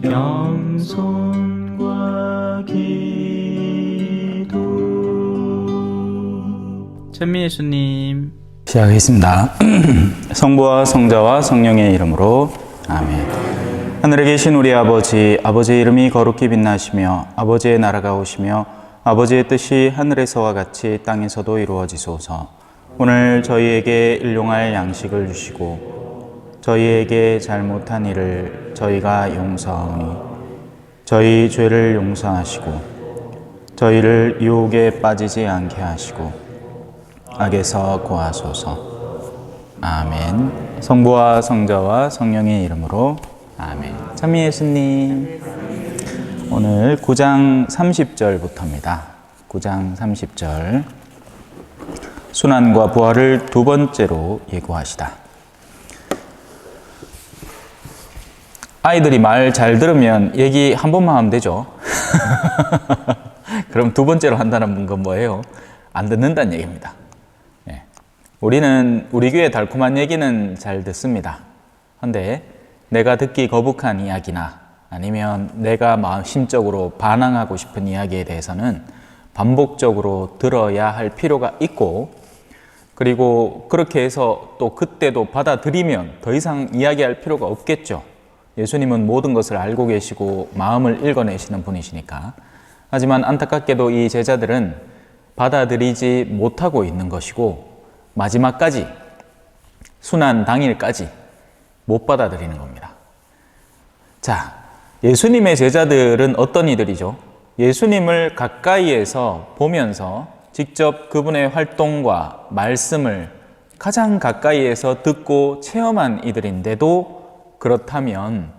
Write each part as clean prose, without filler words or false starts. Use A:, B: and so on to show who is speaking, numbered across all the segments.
A: 겸손과 기도. 찬미 예수님
B: 시작하겠습니다. 성부와 성자와 성령의 이름으로 아멘. 하늘에 계신 우리 아버지, 아버지의 이름이 거룩히 빛나시며 아버지의 나라가 오시며 아버지의 뜻이 하늘에서와 같이 땅에서도 이루어지소서. 오늘 저희에게 일용할 양식을 주시고 저희에게 잘못한 일을 저희가 용서하오니 저희 죄를 용서하시고 저희를 유혹에 빠지지 않게 하시고 악에서 구하소서. 아멘. 성부와 성자와 성령의 이름으로 아멘. 찬미 예수님, 오늘 9장 30절부터입니다. 9장 30절. 순환과 부활을 두 번째로 예고하시다. 아이들이 말 잘 들으면 얘기 한 번만 하면 되죠. 그럼 두 번째로 한다는 건 뭐예요? 안 듣는다는 얘기입니다. 네. 우리는 우리 교회 달콤한 얘기는 잘 듣습니다. 그런데 내가 듣기 거북한 이야기나 아니면 내가 심적으로 반항하고 싶은 이야기에 대해서는 반복적으로 들어야 할 필요가 있고, 그리고 그렇게 해서 또 그때도 받아들이면 더 이상 이야기할 필요가 없겠죠. 예수님은 모든 것을 알고 계시고 마음을 읽어내시는 분이시니까. 하지만 안타깝게도 이 제자들은 받아들이지 못하고 있는 것이고 마지막까지, 순환 당일까지 못 받아들이는 겁니다. 자, 예수님의 제자들은 어떤 이들이죠? 예수님을 가까이에서 보면서 직접 그분의 활동과 말씀을 가장 가까이에서 듣고 체험한 이들인데도 그렇다면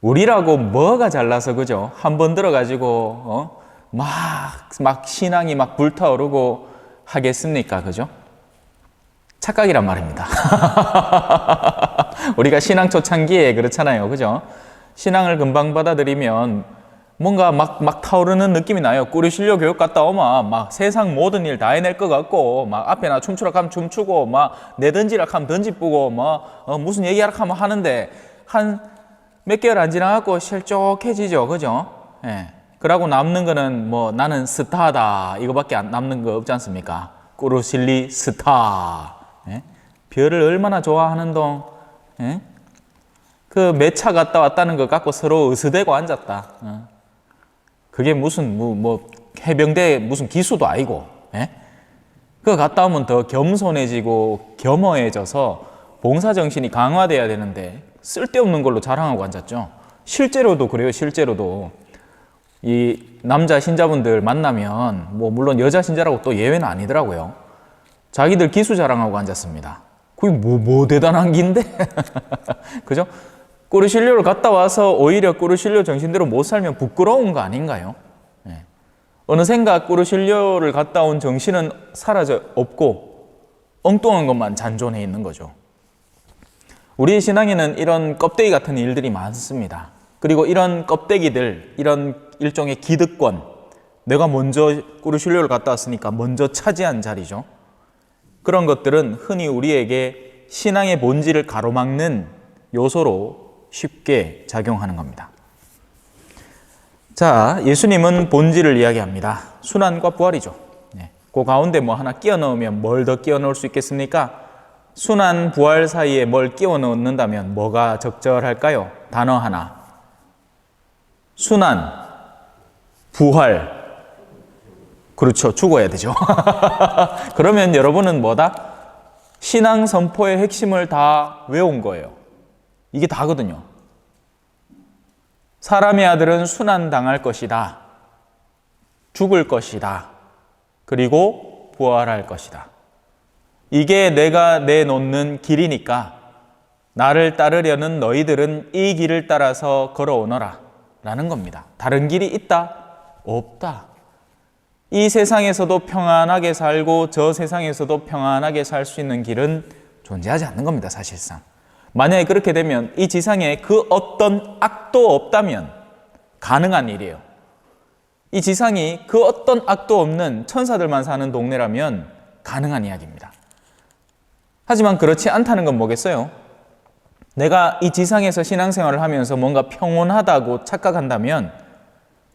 B: 우리라고 뭐가 잘나서, 그죠? 한 번 들어가지고 막 신앙이 막 불타오르고 하겠습니까? 그죠? 착각이란 말입니다. 우리가 신앙 초창기에 그렇잖아요. 그죠? 신앙을 금방 받아들이면 뭔가 막 타오르는 느낌이 나요. 꾸르실려 교육 갔다 오면 막 세상 모든 일 다 해낼 것 같고, 막 앞에 나 춤추라 하면 춤추고, 막 내던지라 하면 던지뿌고, 무슨 얘기하라 하면 하는데 한 몇 개월 안 지나갖고 실족해지죠. 그죠? 예. 그러고 남는 거는 나는 스타다 이거밖에 남는 거 없지 않습니까? 꾸르실리 스타. 예? 별을 얼마나 좋아하는 동. 예? 그 매차 갔다 왔다는 것 갖고 서로 으스대고 앉았다. 그게 무슨 해병대 무슨 기수도 아니고. 예? 그거 갔다 오면 더 겸손해지고 겸허해져서 봉사정신이 강화돼야 되는데 쓸데없는 걸로 자랑하고 앉았죠. 실제로도 그래요. 실제로도 이 남자 신자분들 만나면 물론 여자 신자라고 또 예외는 아니더라고요. 자기들 기수 자랑하고 앉았습니다. 그게 뭐 대단한 긴데? 그죠? 꾸르실료를 갔다 와서 오히려 꾸르실료 정신대로 못 살면 부끄러운 거 아닌가요? 네. 어느샌가 꾸르실료를 갔다 온 정신은 사라져 없고 엉뚱한 것만 잔존해 있는 거죠. 우리의 신앙에는 이런 껍데기 같은 일들이 많습니다. 그리고 이런 껍데기들, 이런 일종의 기득권, 내가 먼저 꾸르실료를 갔다 왔으니까 먼저 차지한 자리죠. 그런 것들은 흔히 우리에게 신앙의 본질을 가로막는 요소로 쉽게 작용하는 겁니다. 자, 예수님은 본질을 이야기합니다. 순환과 부활이죠. 네. 그 가운데 하나 끼워 넣으면 뭘 더 끼워 넣을 수 있겠습니까? 순환, 부활 사이에 뭘 끼워 넣는다면 뭐가 적절할까요? 단어 하나. 순환, 부활. 그렇죠. 죽어야 되죠. 그러면 여러분은 뭐다? 신앙 선포의 핵심을 다 외운 거예요. 이게 다거든요. 사람의 아들은 순환당할 것이다. 죽을 것이다. 그리고 부활할 것이다. 이게 내가 내놓는 길이니까 나를 따르려는 너희들은 이 길을 따라서 걸어오너라 라는 겁니다. 다른 길이 있다? 없다. 이 세상에서도 평안하게 살고 저 세상에서도 평안하게 살 수 있는 길은 존재하지 않는 겁니다. 사실상. 만약에 그렇게 되면 이 지상에 그 어떤 악도 없다면 가능한 일이에요. 이 지상이 그 어떤 악도 없는 천사들만 사는 동네라면 가능한 이야기입니다. 하지만 그렇지 않다는 건 뭐겠어요? 내가 이 지상에서 신앙생활을 하면서 뭔가 평온하다고 착각한다면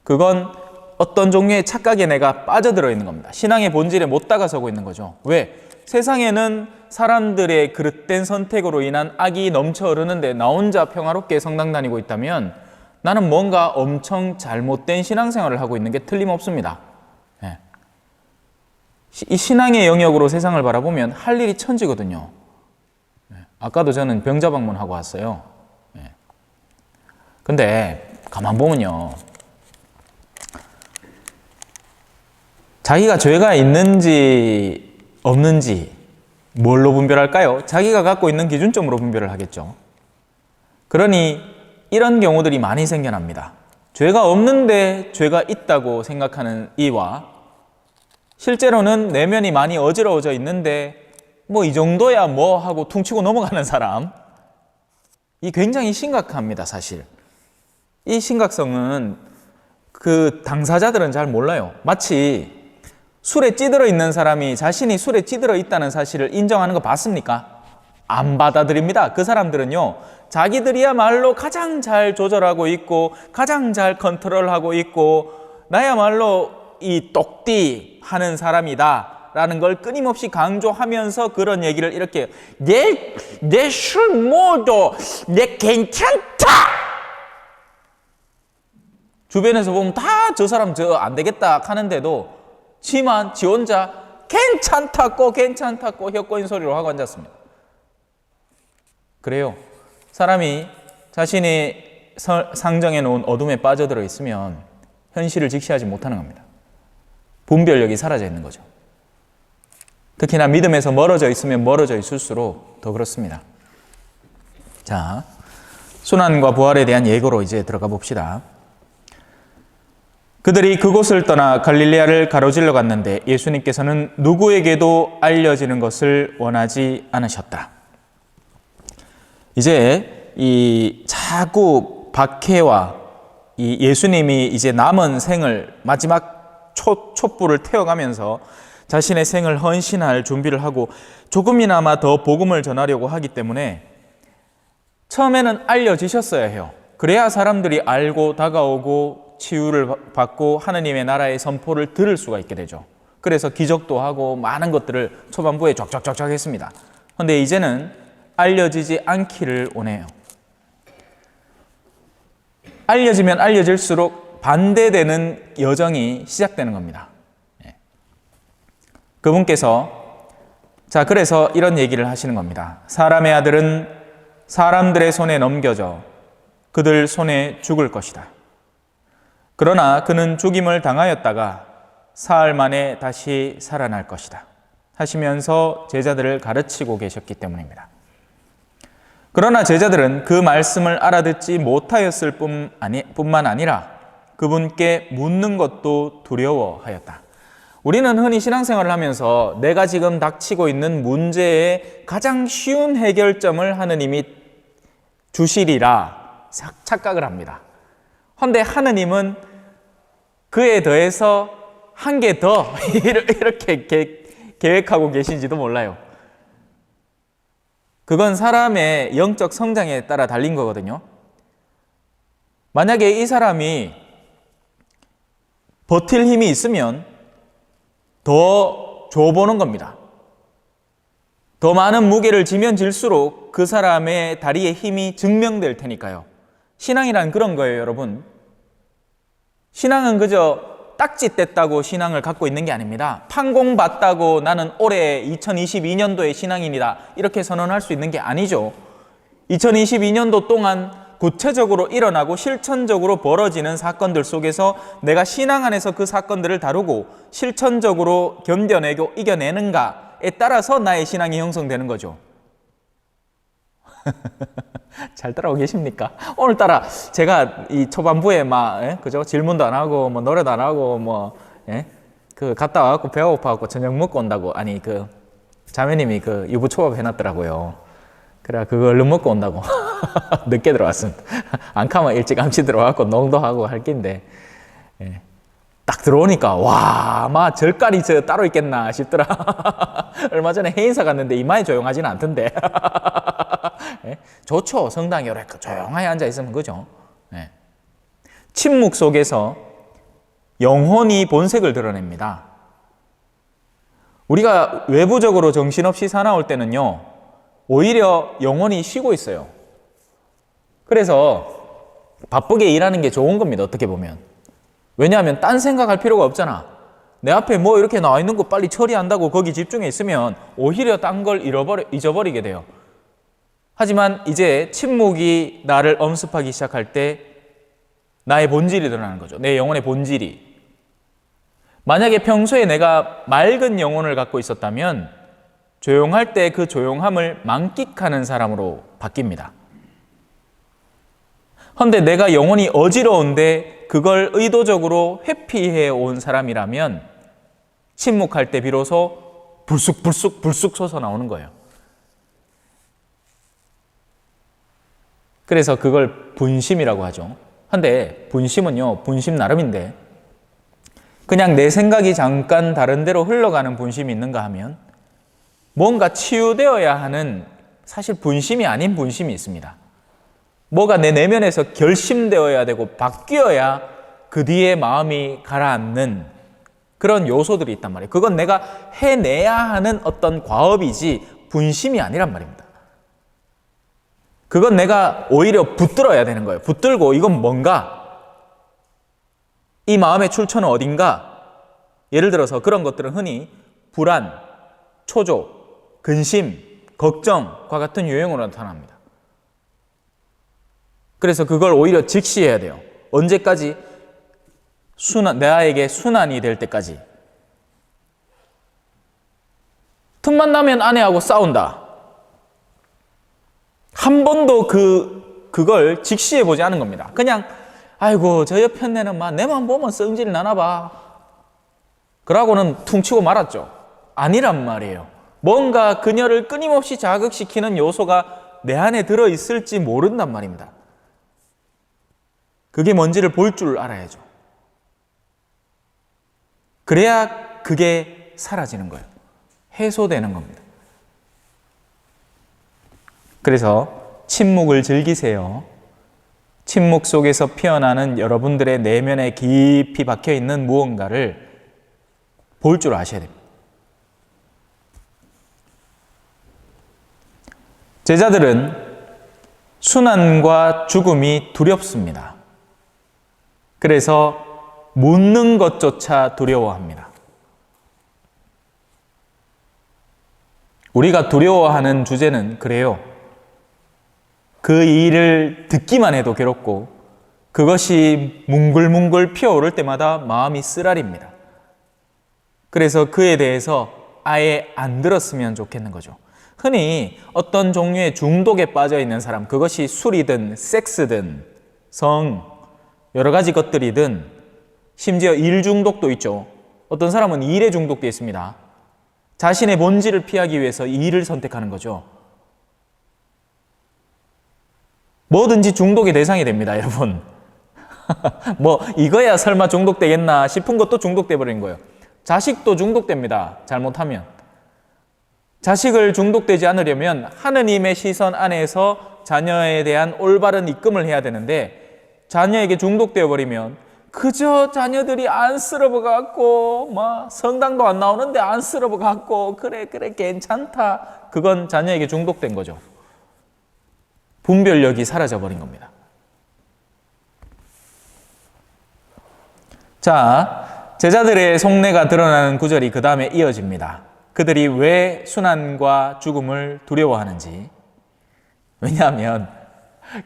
B: 그건 어떤 종류의 착각에 내가 빠져들어 있는 겁니다. 신앙의 본질에 못 다가서고 있는 거죠. 왜? 세상에는 사람들의 그릇된 선택으로 인한 악이 넘쳐 흐르는데 나 혼자 평화롭게 성당 다니고 있다면 나는 뭔가 엄청 잘못된 신앙생활을 하고 있는 게 틀림없습니다. 예. 이 신앙의 영역으로 세상을 바라보면 할 일이 천지거든요. 예. 아까도 저는 병자 방문하고 왔어요. 예. 근데 가만 보면요, 자기가 죄가 있는지 없는지 뭘로 분별할까요? 자기가 갖고 있는 기준점으로 분별을 하겠죠. 그러니 이런 경우들이 많이 생겨납니다. 죄가 없는데 죄가 있다고 생각하는 이와 실제로는 내면이 많이 어지러워져 있는데 뭐 이 정도야 뭐 하고 퉁치고 넘어가는 사람, 이 굉장히 심각합니다. 사실 이 심각성은 그 당사자들은 잘 몰라요. 마치 술에 찌들어 있는 사람이 자신이 술에 찌들어 있다는 사실을 인정하는 거 봤습니까? 안 받아들입니다. 그 사람들은요, 자기들이야말로 가장 잘 조절하고 있고 가장 잘 컨트롤하고 있고 나야말로 이 똑띠 하는 사람이다 라는 걸 끊임없이 강조하면서 그런 얘기를 이렇게 내 술 모두 내 괜찮다! 주변에서 보면 다 저 사람 저 안 되겠다 하는데도 지만 지 혼자 괜찮다고 혀꼬인 소리로 하고 앉았습니다. 그래요. 사람이 자신이 상정해 놓은 어둠에 빠져들어 있으면 현실을 직시하지 못하는 겁니다. 분별력이 사라져 있는 거죠. 특히나 믿음에서 멀어져 있으면 멀어져 있을수록 더 그렇습니다. 자, 순환과 부활에 대한 예고로 이제 들어가 봅시다. 그들이 그곳을 떠나 갈릴레아를 가로질러 갔는데 예수님께서는 누구에게도 알려지는 것을 원하지 않으셨다. 이제 이 자꾸 박해와 이 예수님이 이제 남은 생을 마지막 촛불을 태워가면서 자신의 생을 헌신할 준비를 하고 조금이나마 더 복음을 전하려고 하기 때문에 처음에는 알려지셨어야 해요. 그래야 사람들이 알고 다가오고 치유를 받고 하느님의 나라의 선포를 들을 수가 있게 되죠. 그래서 기적도 하고 많은 것들을 초반부에 쫙쫙쫙쫙 했습니다. 그런데 이제는 알려지지 않기를 원해요. 알려지면 알려질수록 반대되는 여정이 시작되는 겁니다. 그분께서 그래서 이런 얘기를 하시는 겁니다. 사람의 아들은 사람들의 손에 넘겨져 그들 손에 죽을 것이다. 그러나 그는 죽임을 당하였다가 사흘 만에 다시 살아날 것이다 하시면서 제자들을 가르치고 계셨기 때문입니다. 그러나 제자들은 그 말씀을 알아듣지 못하였을 뿐만 아니라 그분께 묻는 것도 두려워하였다. 우리는 흔히 신앙생활을 하면서 내가 지금 닥치고 있는 문제의 가장 쉬운 해결점을 하느님이 주시리라 착각을 합니다. 그런데 하느님은 그에 더해서 한 개 더 이렇게 계획하고 계신지도 몰라요. 그건 사람의 영적 성장에 따라 달린 거거든요. 만약에 이 사람이 버틸 힘이 있으면 더 줘보는 겁니다. 더 많은 무게를 지면 질수록 그 사람의 다리의 힘이 증명될 테니까요. 신앙이란 그런 거예요, 여러분. 신앙은 그저 딱지 뗐다고 신앙을 갖고 있는 게 아닙니다. 판공받다고 나는 올해 2022년도의 신앙인이다 이렇게 선언할 수 있는 게 아니죠. 2022년도 동안 구체적으로 일어나고 실천적으로 벌어지는 사건들 속에서 내가 신앙 안에서 그 사건들을 다루고 실천적으로 견뎌내고 이겨내는가에 따라서 나의 신앙이 형성되는 거죠. 잘 따라오고 계십니까? 오늘따라 제가 이 초반부에 그죠? 질문도 안 하고, 노래도 안 하고, 갔다 와갖고 배가 고파갖고 저녁 먹고 온다고, 자매님이 유부초밥 해놨더라고요. 그래, 그거 얼른 먹고 온다고. 늦게 들어왔습니다. 안 가면 일찍 암치 들어와갖고 농도 하고 할 낀데, 딱 들어오니까, 와, 절간이 따로 있겠나 싶더라. 얼마 전에 해인사 갔는데 이마에 조용하지는 않던데. 예? 좋죠. 성당에 이렇게 조용하게 앉아 있으면 그죠. 예. 침묵 속에서 영혼이 본색을 드러냅니다. 우리가 외부적으로 정신없이 사나울 때는요, 오히려 영혼이 쉬고 있어요. 그래서 바쁘게 일하는 게 좋은 겁니다. 어떻게 보면. 왜냐하면 딴 생각할 필요가 없잖아. 내 앞에 뭐 이렇게 나와 있는 거 빨리 처리한다고 거기 집중해 있으면 오히려 딴 걸 잊어버리게 돼요. 하지만 이제 침묵이 나를 엄습하기 시작할 때 나의 본질이 드러나는 거죠. 내 영혼의 본질이. 만약에 평소에 내가 맑은 영혼을 갖고 있었다면 조용할 때 그 조용함을 만끽하는 사람으로 바뀝니다. 그런데 내가 영혼이 어지러운데 그걸 의도적으로 회피해 온 사람이라면 침묵할 때 비로소 불쑥 솟아 나오는 거예요. 그래서 그걸 분심이라고 하죠. 근데 분심은요, 분심 나름인데 그냥 내 생각이 잠깐 다른 데로 흘러가는 분심이 있는가 하면 뭔가 치유되어야 하는 사실 분심이 아닌 분심이 있습니다. 뭐가 내 내면에서 결심되어야 되고 바뀌어야 그 뒤에 마음이 가라앉는 그런 요소들이 있단 말이에요. 그건 내가 해내야 하는 어떤 과업이지 분심이 아니란 말입니다. 그건 내가 오히려 붙들어야 되는 거예요. 붙들고 이건 뭔가? 이 마음의 출처는 어딘가? 예를 들어서 그런 것들은 흔히 불안, 초조, 근심, 걱정과 같은 유형으로 나타납니다. 그래서 그걸 오히려 직시해야 돼요. 언제까지? 나에게 순환이 될 때까지. 틈만 나면 아내하고 싸운다. 한 번도 그걸 직시해 보지 않은 겁니다. 그냥 아이고 저 옆에 내는 막 내만 보면 성질 나나 봐. 그러고는 퉁치고 말았죠. 아니란 말이에요. 뭔가 그녀를 끊임없이 자극시키는 요소가 내 안에 들어있을지 모른단 말입니다. 그게 뭔지를 볼 줄 알아야죠. 그래야 그게 사라지는 거예요. 해소되는 겁니다. 그래서 침묵을 즐기세요. 침묵 속에서 피어나는 여러분들의 내면에 깊이 박혀있는 무언가를 볼 줄 아셔야 됩니다. 제자들은 순환과 죽음이 두렵습니다. 그래서 묻는 것조차 두려워합니다. 우리가 두려워하는 주제는 그래요. 그 일을 듣기만 해도 괴롭고 그것이 뭉글뭉글 피어오를 때마다 마음이 쓰라립니다. 그래서 그에 대해서 아예 안 들었으면 좋겠는 거죠. 흔히 어떤 종류의 중독에 빠져 있는 사람, 그것이 술이든 섹스든 성, 여러 가지 것들이든 심지어 일 중독도 있죠. 어떤 사람은 일에 중독되어 있습니다. 자신의 본질을 피하기 위해서 일을 선택하는 거죠. 뭐든지 중독의 대상이 됩니다, 여러분. 뭐 이거야 설마 중독되겠나 싶은 것도 중독돼 버린 거예요. 자식도 중독됩니다, 잘못하면. 자식을 중독되지 않으려면 하느님의 시선 안에서 자녀에 대한 올바른 입금을 해야 되는데 자녀에게 중독되어 버리면 그저 자녀들이 안쓰러워 갖고 막 성당도 안 나오는데 안쓰러워 갖고 그래 괜찮다. 그건 자녀에게 중독된 거죠. 분별력이 사라져 버린 겁니다. 자, 제자들의 속내가 드러나는 구절이 그 다음에 이어집니다. 그들이 왜 순환과 죽음을 두려워하는지. 왜냐하면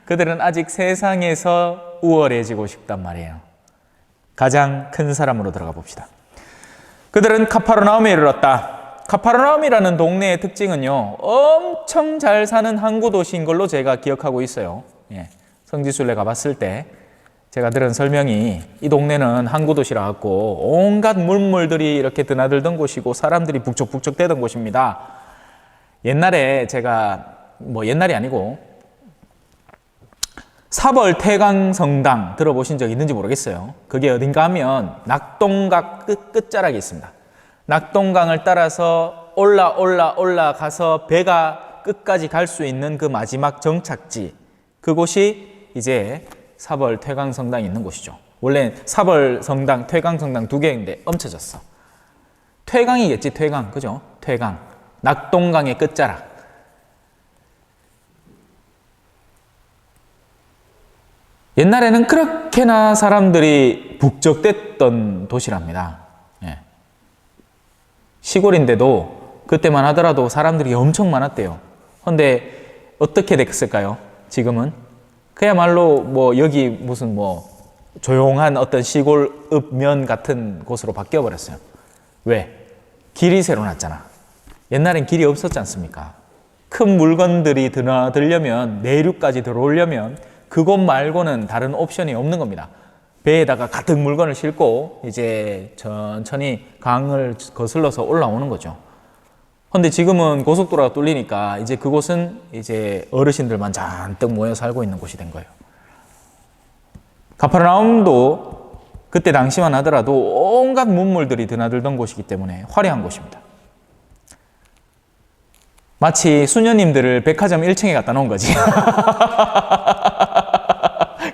B: 그들은 아직 세상에서 우월해지고 싶단 말이에요. 가장 큰 사람으로 들어가 봅시다. 그들은 카파르나움에 이르렀다. 카파르나움이라는 동네의 특징은요, 엄청 잘 사는 항구 도시인 걸로 제가 기억하고 있어요. 성지순례 가봤을 때 제가 들은 설명이 이 동네는 항구 도시라 갖고 온갖 물물들이 이렇게 드나들던 곳이고 사람들이 북적북적 대던 곳입니다. 옛날에 제가 옛날이 아니고 사벌 태강성당 들어보신 적 있는지 모르겠어요. 그게 어딘가 하면 낙동강 끝자락에 있습니다. 낙동강을 따라서 올라가서 배가 끝까지 갈 수 있는 그 마지막 정착지, 그곳이 이제 사벌 퇴강성당이 있는 곳이죠. 원래 사벌 성당, 퇴강 성당 두 개인데 엄쳐졌어. 퇴강이겠지, 퇴강. 그죠? 퇴강. 낙동강의 끝자락. 옛날에는 그렇게나 사람들이 북적댔던 도시랍니다. 예. 시골인데도 그때만 하더라도 사람들이 엄청 많았대요. 그런데 어떻게 됐을까요? 지금은 그야말로 뭐 여기 무슨 뭐 조용한 어떤 시골 읍면 같은 곳으로 바뀌어 버렸어요. 왜? 길이 새로 났잖아. 옛날엔 길이 없었지 않습니까? 큰 물건들이 드나들려면, 내륙까지 들어오려면 그곳 말고는 다른 옵션이 없는 겁니다. 배에다가 가득 물건을 싣고 이제 천천히 강을 거슬러서 올라오는 거죠. 근데 지금은 고속도로가 뚫리니까 이제 그곳은 이제 어르신들만 잔뜩 모여 살고 있는 곳이 된 거예요. 가퍼나움도 그때 당시만 하더라도 온갖 문물들이 드나들던 곳이기 때문에 화려한 곳입니다. 마치 수녀님들을 백화점 1층에 갖다 놓은 거지.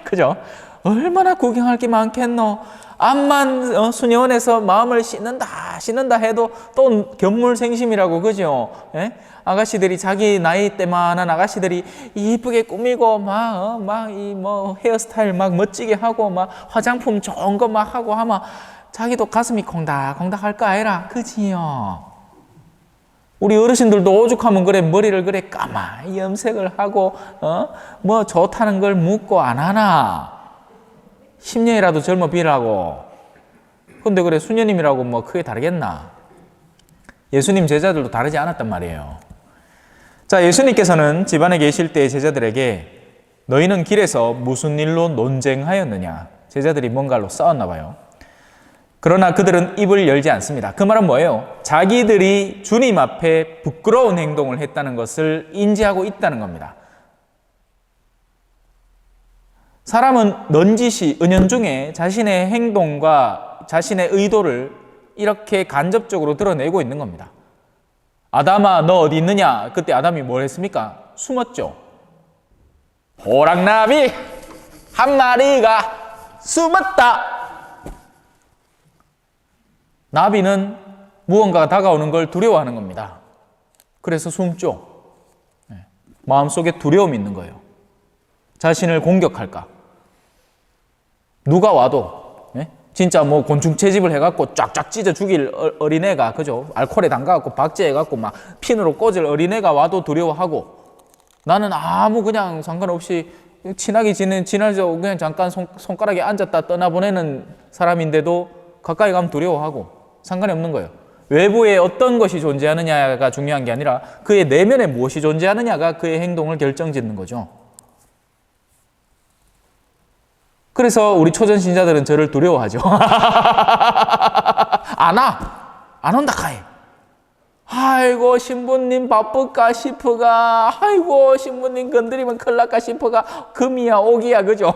B: 그죠? 얼마나 구경할 게 많겠노. 암만 수녀원에서 마음을 씻는다 해도 또 견물생심이라고, 그죠? 예? 아가씨들이 자기 나이 때만한 아가씨들이 이쁘게 꾸미고 이 뭐 헤어스타일 막 멋지게 하고 막 화장품 좋은 거 막 하고 하면 자기도 가슴이 콩닥콩닥 할 거 아니라, 그지요? 우리 어르신들도 오죽하면 그래 머리를 그래 까마이 염색을 하고 뭐 좋다는 걸 묻고 안 하나? 10년이라도 젊어 비라고. 근데 그래 수녀님이라고 뭐 크게 다르겠나? 예수님 제자들도 다르지 않았단 말이에요. 자, 예수님께서는 집안에 계실 때 제자들에게 너희는 길에서 무슨 일로 논쟁하였느냐? 제자들이 뭔가로 싸웠나 봐요. 그러나 그들은 입을 열지 않습니다. 그 말은 뭐예요? 자기들이 주님 앞에 부끄러운 행동을 했다는 것을 인지하고 있다는 겁니다. 사람은 넌지시 은연중에 자신의 행동과 자신의 의도를 이렇게 간접적으로 드러내고 있는 겁니다. 아담아, 너 어디 있느냐? 그때 아담이 뭘 했습니까? 숨었죠. 호랑나비 한 마리가 숨었다. 나비는 무언가가 다가오는 걸 두려워하는 겁니다. 그래서 숨죠. 마음속에 두려움이 있는 거예요. 자신을 공격할까? 누가 와도 진짜 뭐 곤충 채집을 해갖고 쫙쫙 찢어 죽일 어린애가, 그죠? 알코올에 담가갖고 박제해갖고 막 핀으로 꽂을 어린애가 와도 두려워하고, 나는 아무 그냥 상관없이 친하게 지내죠. 그냥 잠깐 손가락에 앉았다 떠나보내는 사람인데도 가까이 가면 두려워하고 상관이 없는 거예요. 외부에 어떤 것이 존재하느냐가 중요한 게 아니라 그의 내면에 무엇이 존재하느냐가 그의 행동을 결정짓는 거죠. 그래서 우리 초전 신자들은 저를 두려워하죠. 안 온다 카이. 아이고 신부님 바쁠까 싶어가. 아이고 신부님 건드리면 큰일 날까 싶어가. 금이야 오기야, 그죠?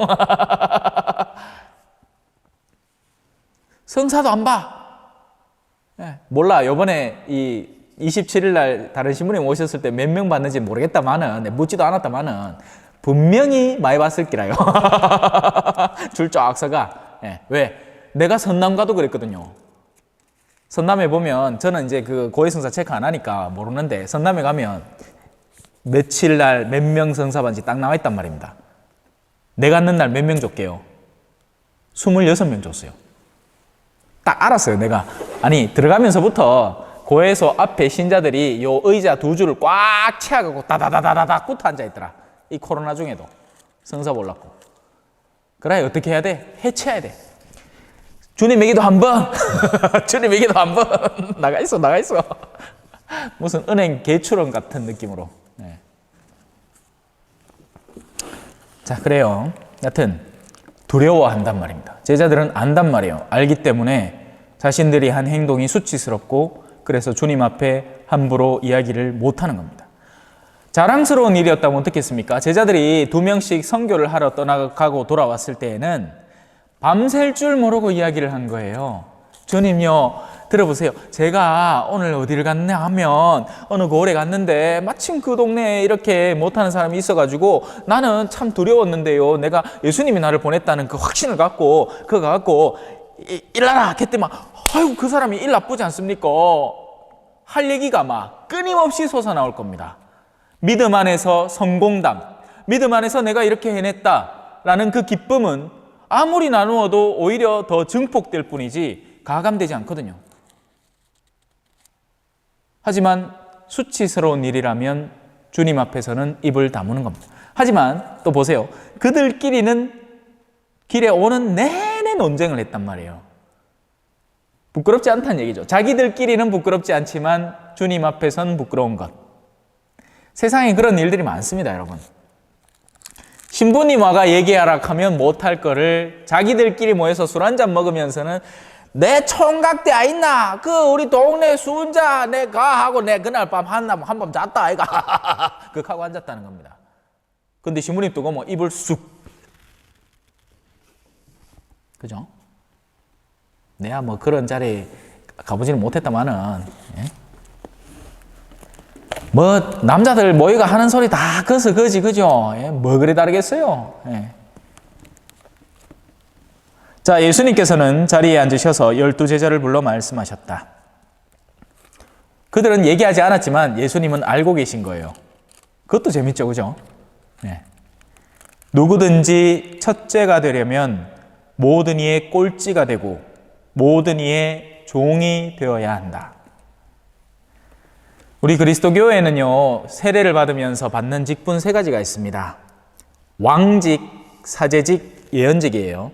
B: 성사도 안 봐. 몰라. 요번에 이 27일 날 다른 신부님 오셨을 때 몇 명 봤는지 모르겠다마는, 묻지도 않았다마는 분명히 많이 봤을 기라요. 줄 쫙 서가. 왜? 내가 선남과도 그랬거든요. 선남에 보면, 저는 이제 그 고해성사 체크 안 하니까 모르는데, 선남에 가면 며칠 날 몇 명 성사반지 딱 나와 있단 말입니다. 내가 갔는 날 몇 명 줬게요? 26명 줬어요. 딱 알았어요, 내가. 아니, 들어가면서부터 고해소 앞에 신자들이 요 의자 두 줄을 꽉 채워갖고 다다다다다다 붙어 앉아있더라. 이 코로나 중에도. 성사 보려고. 그래, 어떻게 해야 돼? 해체해야 돼. 주님에게도 한 번. 주님에게도 한 번. 나가 있어. 무슨 은행 개출원 같은 느낌으로. 자, 그래요. 여튼 두려워한단 말입니다. 제자들은 안단 말이에요. 알기 때문에 자신들이 한 행동이 수치스럽고, 그래서 주님 앞에 함부로 이야기를 못하는 겁니다. 자랑스러운 일이었다면 어떻겠습니까? 제자들이 2명씩 선교를 하러 떠나가고 돌아왔을 때에는 밤샐 줄 모르고 이야기를 한 거예요. 주님요, 들어보세요. 제가 오늘 어디를 갔냐 하면 어느 고을에 갔는데 마침 그 동네에 이렇게 못하는 사람이 있어가지고 나는 참 두려웠는데요. 내가 예수님이 나를 보냈다는 그 확신을 갖고 그거 갖고 일하라 했더니 아이고 그 사람이 일 나쁘지 않습니까? 할 얘기가 막 끊임없이 솟아나올 겁니다. 믿음 안에서 성공담, 믿음 안에서 내가 이렇게 해냈다라는 그 기쁨은 아무리 나누어도 오히려 더 증폭될 뿐이지 가감되지 않거든요. 하지만 수치스러운 일이라면 주님 앞에서는 입을 다무는 겁니다. 하지만 또 보세요. 그들끼리는 길에 오는 내내 논쟁을 했단 말이에요. 부끄럽지 않다는 얘기죠. 자기들끼리는 부끄럽지 않지만 주님 앞에서는 부끄러운 것. 세상에 그런 일들이 많습니다, 여러분. 신부님 와가 얘기하라 하면 못할 거를 자기들끼리 모여서 술 한잔 먹으면서는 내 총각대 아있나? 그 우리 동네 순자 내가 하고 내 그날 밤 한밤 잤다 아이가 그렇게 하고 앉았다는 겁니다. 근데 신부님 또 뭐 입을 쑥, 그죠? 내가 뭐 그런 자리에 가보지는 못했다마는, 예? 뭐 남자들 모이가 하는 소리 다 그서 그지, 그죠? 예? 뭐 그리 다르겠어요? 예. 자, 예수님께서는 자리에 앉으셔서 12제자를 불러 말씀하셨다. 그들은 얘기하지 않았지만 예수님은 알고 계신 거예요. 그것도 재밌죠, 그죠? 네. 누구든지 첫째가 되려면 모든 이의 꼴찌가 되고 모든 이의 종이 되어야 한다. 우리 그리스도교회는요, 세례를 받으면서 받는 직분 3가지가 있습니다. 왕직, 사제직, 예언직이에요.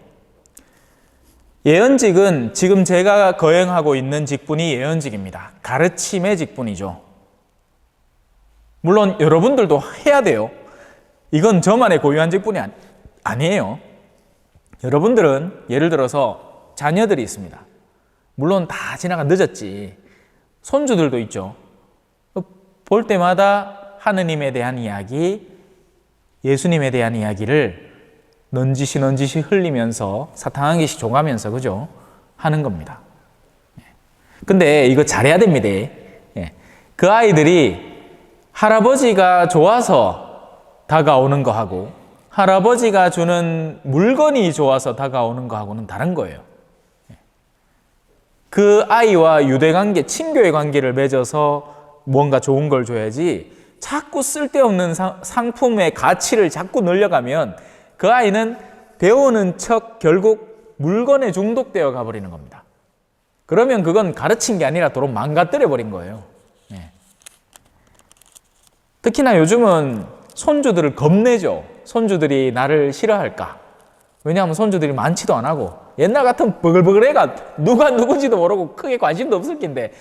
B: 예언직은 지금 제가 거행하고 있는 직분이 예언직입니다. 가르침의 직분이죠. 물론 여러분들도 해야 돼요. 이건 저만의 고유한 직분이 아니에요. 여러분들은 예를 들어서 자녀들이 있습니다. 물론 다 지나가 늦었지. 손주들도 있죠. 볼 때마다 하느님에 대한 이야기, 예수님에 대한 이야기를 넌지시 흘리면서 사탕 한 개씩 줘가면서, 그죠? 하는 겁니다. 근데 이거 잘해야 됩니다. 그 아이들이 할아버지가 좋아서 다가오는 거하고 할아버지가 주는 물건이 좋아서 다가오는 거하고는 다른 거예요. 그 아이와 유대관계, 친교의 관계를 맺어서 뭔가 좋은 걸 줘야지 자꾸 쓸데없는 상품의 가치를 자꾸 늘려가면 그 아이는 배우는 척 결국 물건에 중독되어 가버리는 겁니다. 그러면 그건 가르친 게 아니라 도로 망가뜨려 버린 거예요. 네. 특히나 요즘은 손주들을 겁내죠. 손주들이 나를 싫어할까? 왜냐하면 손주들이 많지도 안 하고 옛날 같은 버글버글해가 누가 누군지도 모르고 크게 관심도 없을 낀데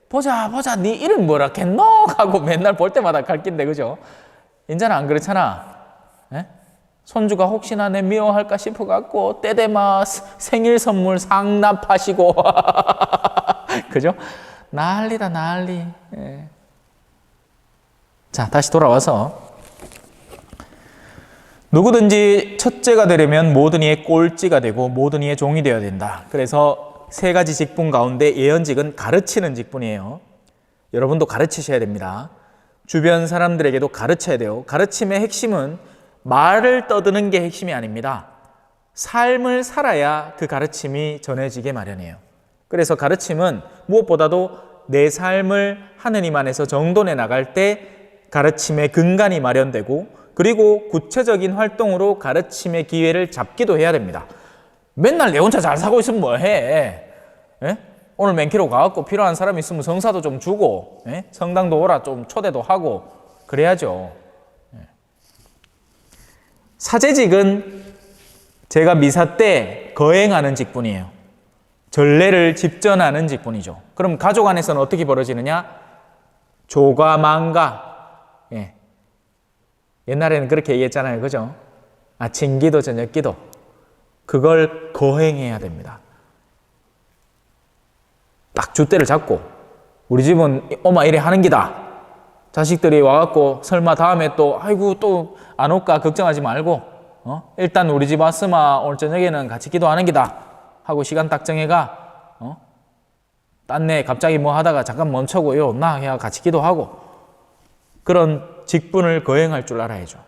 B: 보자 네 이름 뭐라 겠노? 하고 맨날 볼 때마다 갈 낀데, 그죠? 이제는 안 그렇잖아. 네? 손주가 혹시나 내 미워할까 싶어갖고 때되마 생일 선물 상납하시고 그죠? 난리다 난리. 예. 자, 다시 돌아와서 누구든지 첫째가 되려면 모든 이의 꼴찌가 되고 모든 이의 종이 되어야 된다. 그래서 3가지 직분 가운데 예언직은 가르치는 직분이에요. 여러분도 가르치셔야 됩니다. 주변 사람들에게도 가르쳐야 돼요. 가르침의 핵심은 말을 떠드는 게 핵심이 아닙니다. 삶을 살아야 그 가르침이 전해지게 마련이에요. 그래서 가르침은 무엇보다도 내 삶을 하느님 안에서 정돈해 나갈 때 가르침의 근간이 마련되고, 그리고 구체적인 활동으로 가르침의 기회를 잡기도 해야 됩니다. 맨날 내 혼자 잘 사고 있으면 뭐해? 예? 오늘 맨키로 가갖고 필요한 사람 있으면 성사도 좀 주고, 예? 성당도 오라 좀 초대도 하고 그래야죠. 사제직은 제가 미사 때 거행하는 직분이에요. 전례를 집전하는 직분이죠. 그럼 가족 안에서는 어떻게 벌어지느냐? 조가 망가. 예. 옛날에는 그렇게 얘기했잖아요, 그죠? 아침 기도, 저녁 기도. 그걸 거행해야 됩니다. 딱 주대를 잡고 우리 집은 엄마 이래 하는 기다. 자식들이 와갖고 설마 다음에 또 아이고 또 안 올까 걱정하지 말고 일단 우리 집 왔으마 오늘 저녁에는 같이 기도하는 기다 하고 시간 딱 정해가 딴데 갑자기 뭐 하다가 잠깐 멈춰고요. 나 해야 같이 기도하고. 그런 직분을 거행할 줄 알아야죠.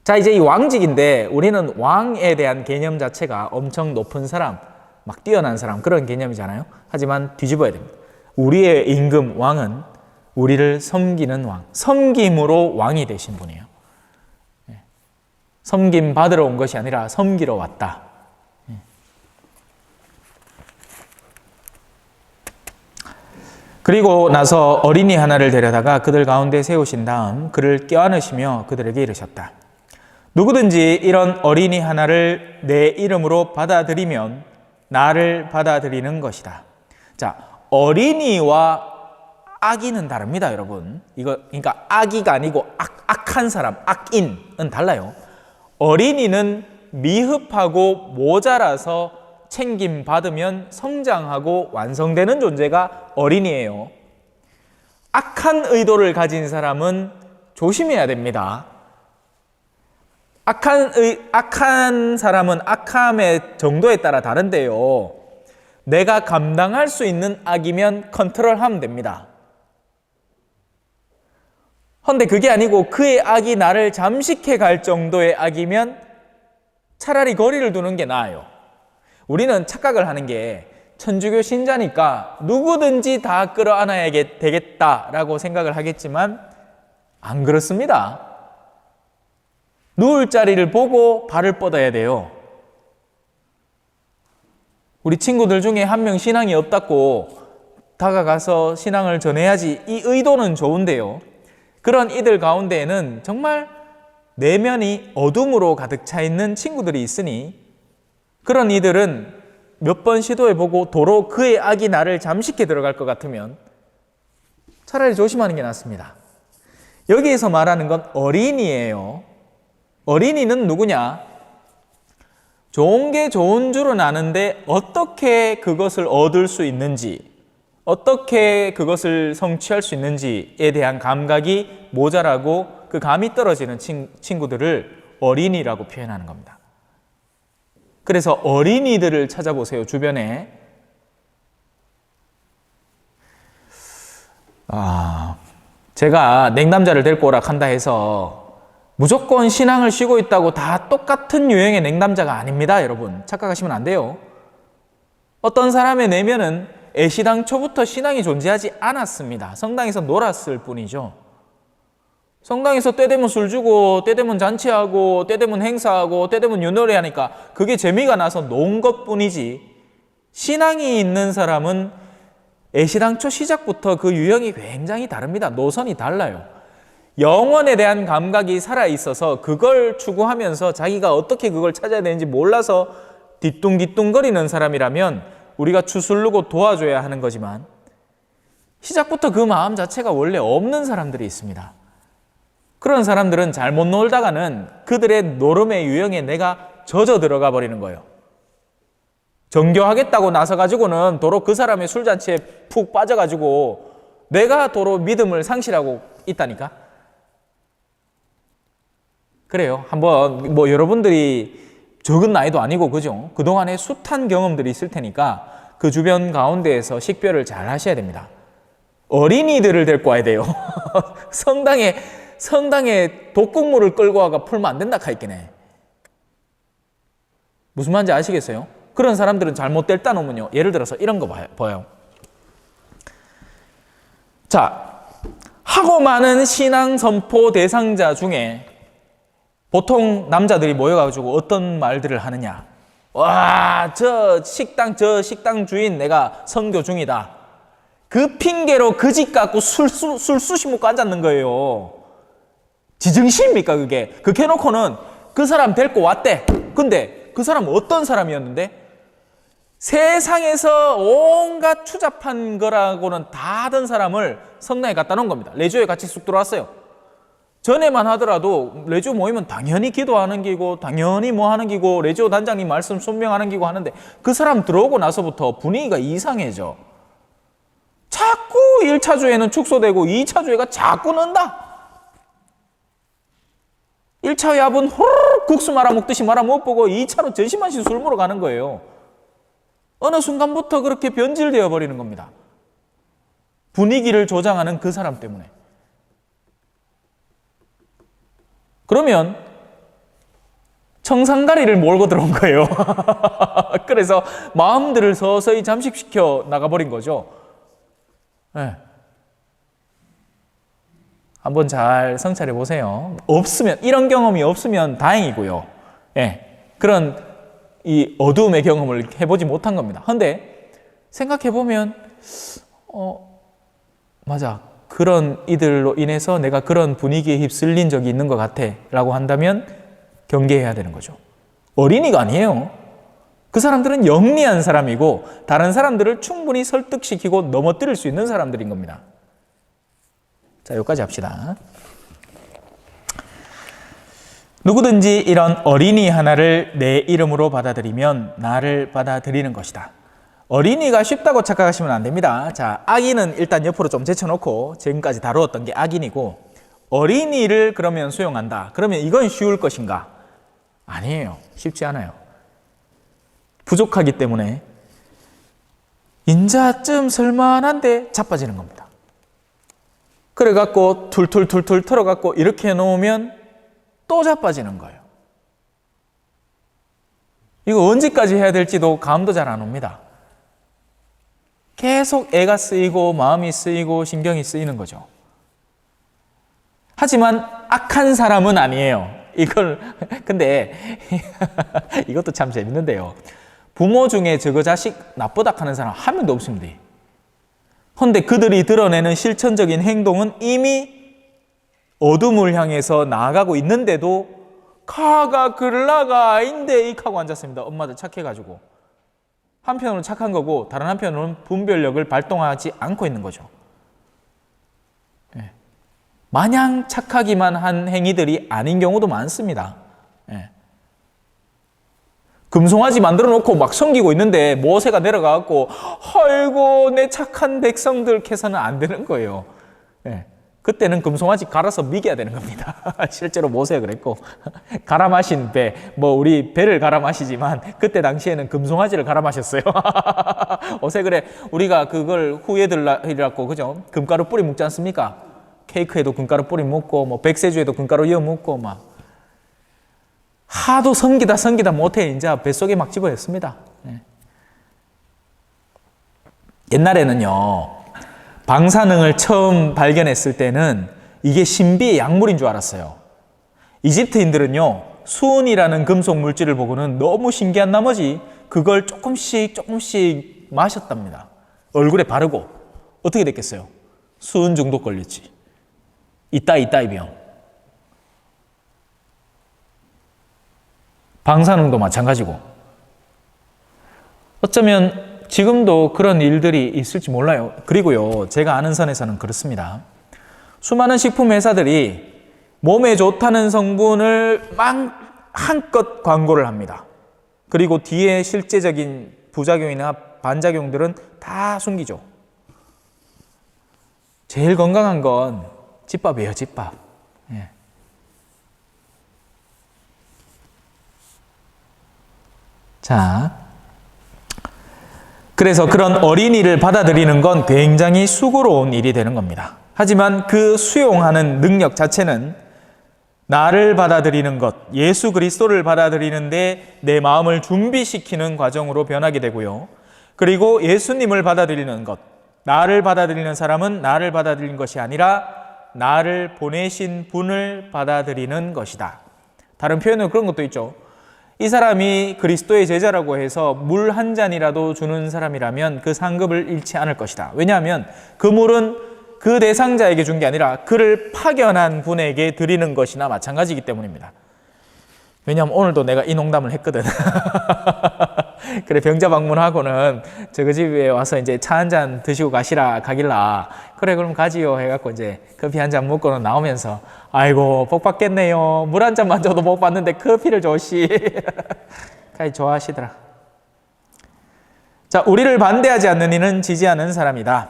B: 자, 이제 이 왕직인데 우리는 왕에 대한 개념 자체가 엄청 높은 사람, 막 뛰어난 사람 그런 개념이잖아요. 하지만 뒤집어야 됩니다. 우리의 임금 왕은 우리를 섬기는 왕, 섬김으로 왕이 되신 분이에요. 섬김 받으러 온 것이 아니라 섬기러 왔다. 그리고 나서 어린이 하나를 데려다가 그들 가운데 세우신 다음 그를 껴안으시며 그들에게 이르셨다. 누구든지 이런 어린이 하나를 내 이름으로 받아들이면 나를 받아들이는 것이다. 자, 어린이와 아기는 다릅니다, 여러분. 이거 그러니까 아기가 아니고 악한 사람, 악인은 달라요. 어린이는 미흡하고 모자라서 챙김 받으면 성장하고 완성되는 존재가 어린이에요. 악한 의도를 가진 사람은 조심해야 됩니다. 악한 사람은 악함의 정도에 따라 다른데요. 내가 감당할 수 있는 악이면 컨트롤하면 됩니다. 그런데 그게 아니고 그의 악이 나를 잠식해 갈 정도의 악이면 차라리 거리를 두는 게 나아요. 우리는 착각을 하는 게 천주교 신자니까 누구든지 다 끌어안아야 되겠다라고 생각을 하겠지만 안 그렇습니다. 누울 자리를 보고 발을 뻗어야 돼요. 우리 친구들 중에 한 명 신앙이 없다고 다가가서 신앙을 전해야지 이 의도는 좋은데요. 그런 이들 가운데에는 정말 내면이 어둠으로 가득 차 있는 친구들이 있으니 그런 이들은 몇 번 시도해보고 도로 그의 악이 나를 잠식해 들어갈 것 같으면 차라리 조심하는 게 낫습니다. 여기에서 말하는 건 어린이에요. 어린이는 누구냐? 좋은 게 좋은 줄은 아는데 어떻게 그것을 얻을 수 있는지, 어떻게 그것을 성취할 수 있는지에 대한 감각이 모자라고 그 감이 떨어지는 친구들을 어린이라고 표현하는 겁니다. 그래서 어린이들을 찾아보세요, 주변에. 제가 냉담자를 데리고 오라 한다 해서 무조건 신앙을 쉬고 있다고 다 똑같은 유형의 냉담자가 아닙니다, 여러분. 착각하시면 안 돼요. 어떤 사람의 내면은 애시당초부터 신앙이 존재하지 않았습니다. 성당에서 놀았을 뿐이죠. 성당에서 때 되면 술 주고 때 되면 잔치하고 때 되면 행사하고 때 되면 윷놀이 하니까 그게 재미가 나서 논 것뿐이지, 신앙이 있는 사람은 애시당초 시작부터 그 유형이 굉장히 다릅니다. 노선이 달라요. 영원에 대한 감각이 살아있어서 그걸 추구하면서 자기가 어떻게 그걸 찾아야 되는지 몰라서 뒤뚱뒤뚱거리는 사람이라면 우리가 추스르고 도와줘야 하는 거지만 시작부터 그 마음 자체가 원래 없는 사람들이 있습니다. 그런 사람들은 잘못 놀다가는 그들의 노름의 유형에 내가 젖어 들어가 버리는 거예요. 정교하겠다고 나서가지고는 도로 그 사람의 술잔치에 푹 빠져가지고 내가 도로 믿음을 상실하고 있다니까. 그래요. 한번 뭐 여러분들이 적은 나이도 아니고 그죠? 그동안에 숱한 경험들이 있을 테니까 그 주변 가운데에서 식별을 잘 하셔야 됩니다. 어린이들을 데리고 와야 돼요. 성당에 독극물을 끌고 와가 풀면 안 된다 카있겠네. 무슨 말인지 아시겠어요? 그런 사람들은 잘못될 따놓으면요, 예를 들어서 이런 거 봐요. 자, 하고 많은 신앙 선포 대상자 중에 보통 남자들이 모여가지고 어떤 말들을 하느냐. 와, 저 식당 주인 내가 선교 중이다. 그 핑계로 그 집 갖고 술 수시 먹고 앉았는 거예요. 지정신입니까 그게? 그렇게 해놓고는 그 사람 데리고 왔대. 근데 그 사람은 어떤 사람이었는데? 세상에서 온갖 추잡한 거라고는 다 하던 사람을 성당에 갖다 놓은 겁니다. 레조에 같이 쑥 들어왔어요. 전에만 하더라도 레조 모이면 당연히 기도하는 기고 당연히 뭐 하는 기고 레조 단장님 말씀 순명하는 기고 하는데 그 사람 들어오고 나서부터 분위기가 이상해져. 자꾸 1차 주에는 축소되고 2차 주에가 자꾸 는다. 1차 야분 호르륵 국수 말아먹듯이 말아먹고 2차로 전신만신 술 먹으러 가는 거예요. 어느 순간부터 그렇게 변질되어 버리는 겁니다. 분위기를 조장하는 그 사람 때문에. 그러면 청산가리를 몰고 들어온 거예요. 그래서 마음들을 서서히 잠식시켜 나가버린 거죠. 네. 한번 잘 성찰해 보세요. 없으면, 이런 경험이 없으면 다행이고요. 네. 그런 이 어두움의 경험을 해보지 못한 겁니다. 그런데 생각해 보면, 맞아. 그런 이들로 인해서 내가 그런 분위기에 휩쓸린 적이 있는 것 같아. 라고 한다면 경계해야 되는 거죠. 어린이가 아니에요. 그 사람들은 영리한 사람이고 다른 사람들을 충분히 설득시키고 넘어뜨릴 수 있는 사람들인 겁니다. 자, 여기까지 합시다. 누구든지 이런 어린이 하나를 내 이름으로 받아들이면 나를 받아들이는 것이다. 어린이가 쉽다고 착각하시면 안 됩니다. 자, 악인은 일단 옆으로 좀 제쳐놓고 지금까지 다루었던 게 악인이고, 어린이를 그러면 수용한다. 그러면 이건 쉬울 것인가? 아니에요. 쉽지 않아요. 부족하기 때문에 인자쯤 쓸만한데 자빠지는 겁니다. 그래갖고 툴툴툴툴 털어갖고 이렇게 해놓으면 또 자빠지는 거예요. 이거 언제까지 해야 될지도 감도 잘 안 옵니다. 계속 애가 쓰이고 마음이 쓰이고 신경이 쓰이는 거죠. 하지만 악한 사람은 아니에요. 근데 이것도 참 재밌는데요. 부모 중에 저거 자식 나쁘다 하는 사람 한 명도 없습니다. 그런데 그들이 드러내는 실천적인 행동은 이미 어둠을 향해서 나아가고 있는데도 가가 글라가 인데 익하고 앉았습니다. 엄마들 착해가지고. 한편으로는 착한 거고 다른 한편으로는 분별력을 발동하지 않고 있는 거죠. 예. 마냥 착하기만 한 행위들이 아닌 경우도 많습니다. 예. 금송아지 만들어 놓고 막 섬기고 있는데 모세가 내려가갖고 아이고 내 착한 백성들 캐서는 안 되는 거예요. 예. 그때는 금송아지 갈아서 미겨야 되는 겁니다. 실제로 모세가 그랬고, 갈아 마신 배, 우리 배를 갈아 마시지만 그때 당시에는 금송아지를 갈아 마셨어요. 어세 그래 우리가 그걸 후에 들라고 그죠? 금가루 뿌리 묵지 않습니까? 케이크에도 금가루 뿌리 묵고 백세주에도 금가루 이어 묵고 막 하도 섬기다 못해 이제 뱃속에 막 집어였습니다. 네. 옛날에는요. 방사능을 처음 발견했을 때는 이게 신비의 약물인 줄 알았어요. 이집트인들은요, 수은이라는 금속 물질을 보고는 너무 신기한 나머지 그걸 조금씩 마셨답니다. 얼굴에 바르고. 어떻게 됐겠어요? 수은 중독 걸렸지. 이따이 병. 방사능도 마찬가지고. 어쩌면 지금도 그런 일들이 있을지 몰라요. 그리고요, 제가 아는 선에서는 그렇습니다. 수많은 식품 회사들이 몸에 좋다는 성분을 막 한껏 광고를 합니다. 그리고 뒤에 실제적인 부작용이나 반작용들은 다 숨기죠. 제일 건강한 건 집밥이에요, 집밥. 예. 자, 그래서 그런 어린이를 받아들이는 건 굉장히 수고로운 일이 되는 겁니다. 하지만 그 수용하는 능력 자체는 나를 받아들이는 것, 예수 그리스도를 받아들이는데 내 마음을 준비시키는 과정으로 변하게 되고요. 그리고 예수님을 받아들이는 것, 나를 받아들이는 사람은 나를 받아들이는 것이 아니라 나를 보내신 분을 받아들이는 것이다. 다른 표현은 그런 것도 있죠. 이 사람이 그리스도의 제자라고 해서 물 한 잔이라도 주는 사람이라면 그 상급을 잃지 않을 것이다. 왜냐하면 그 물은 그 대상자에게 준 게 아니라 그를 파견한 분에게 드리는 것이나 마찬가지이기 때문입니다. 왜냐하면 오늘도 내가 이 농담을 했거든. 그래, 병자 방문하고는 저그 집에 와서 이제 차 한 잔 드시고 가길라. 그래, 그럼 가지요. 해갖고 이제 커피 한 잔 먹고는 나오면서 아이고, 복 받겠네요. 물 한 잔만 줘도 복 받는데 커피를 줘씨. 가히 좋아하시더라. 자, 우리를 반대하지 않는 이는 지지하는 사람이다.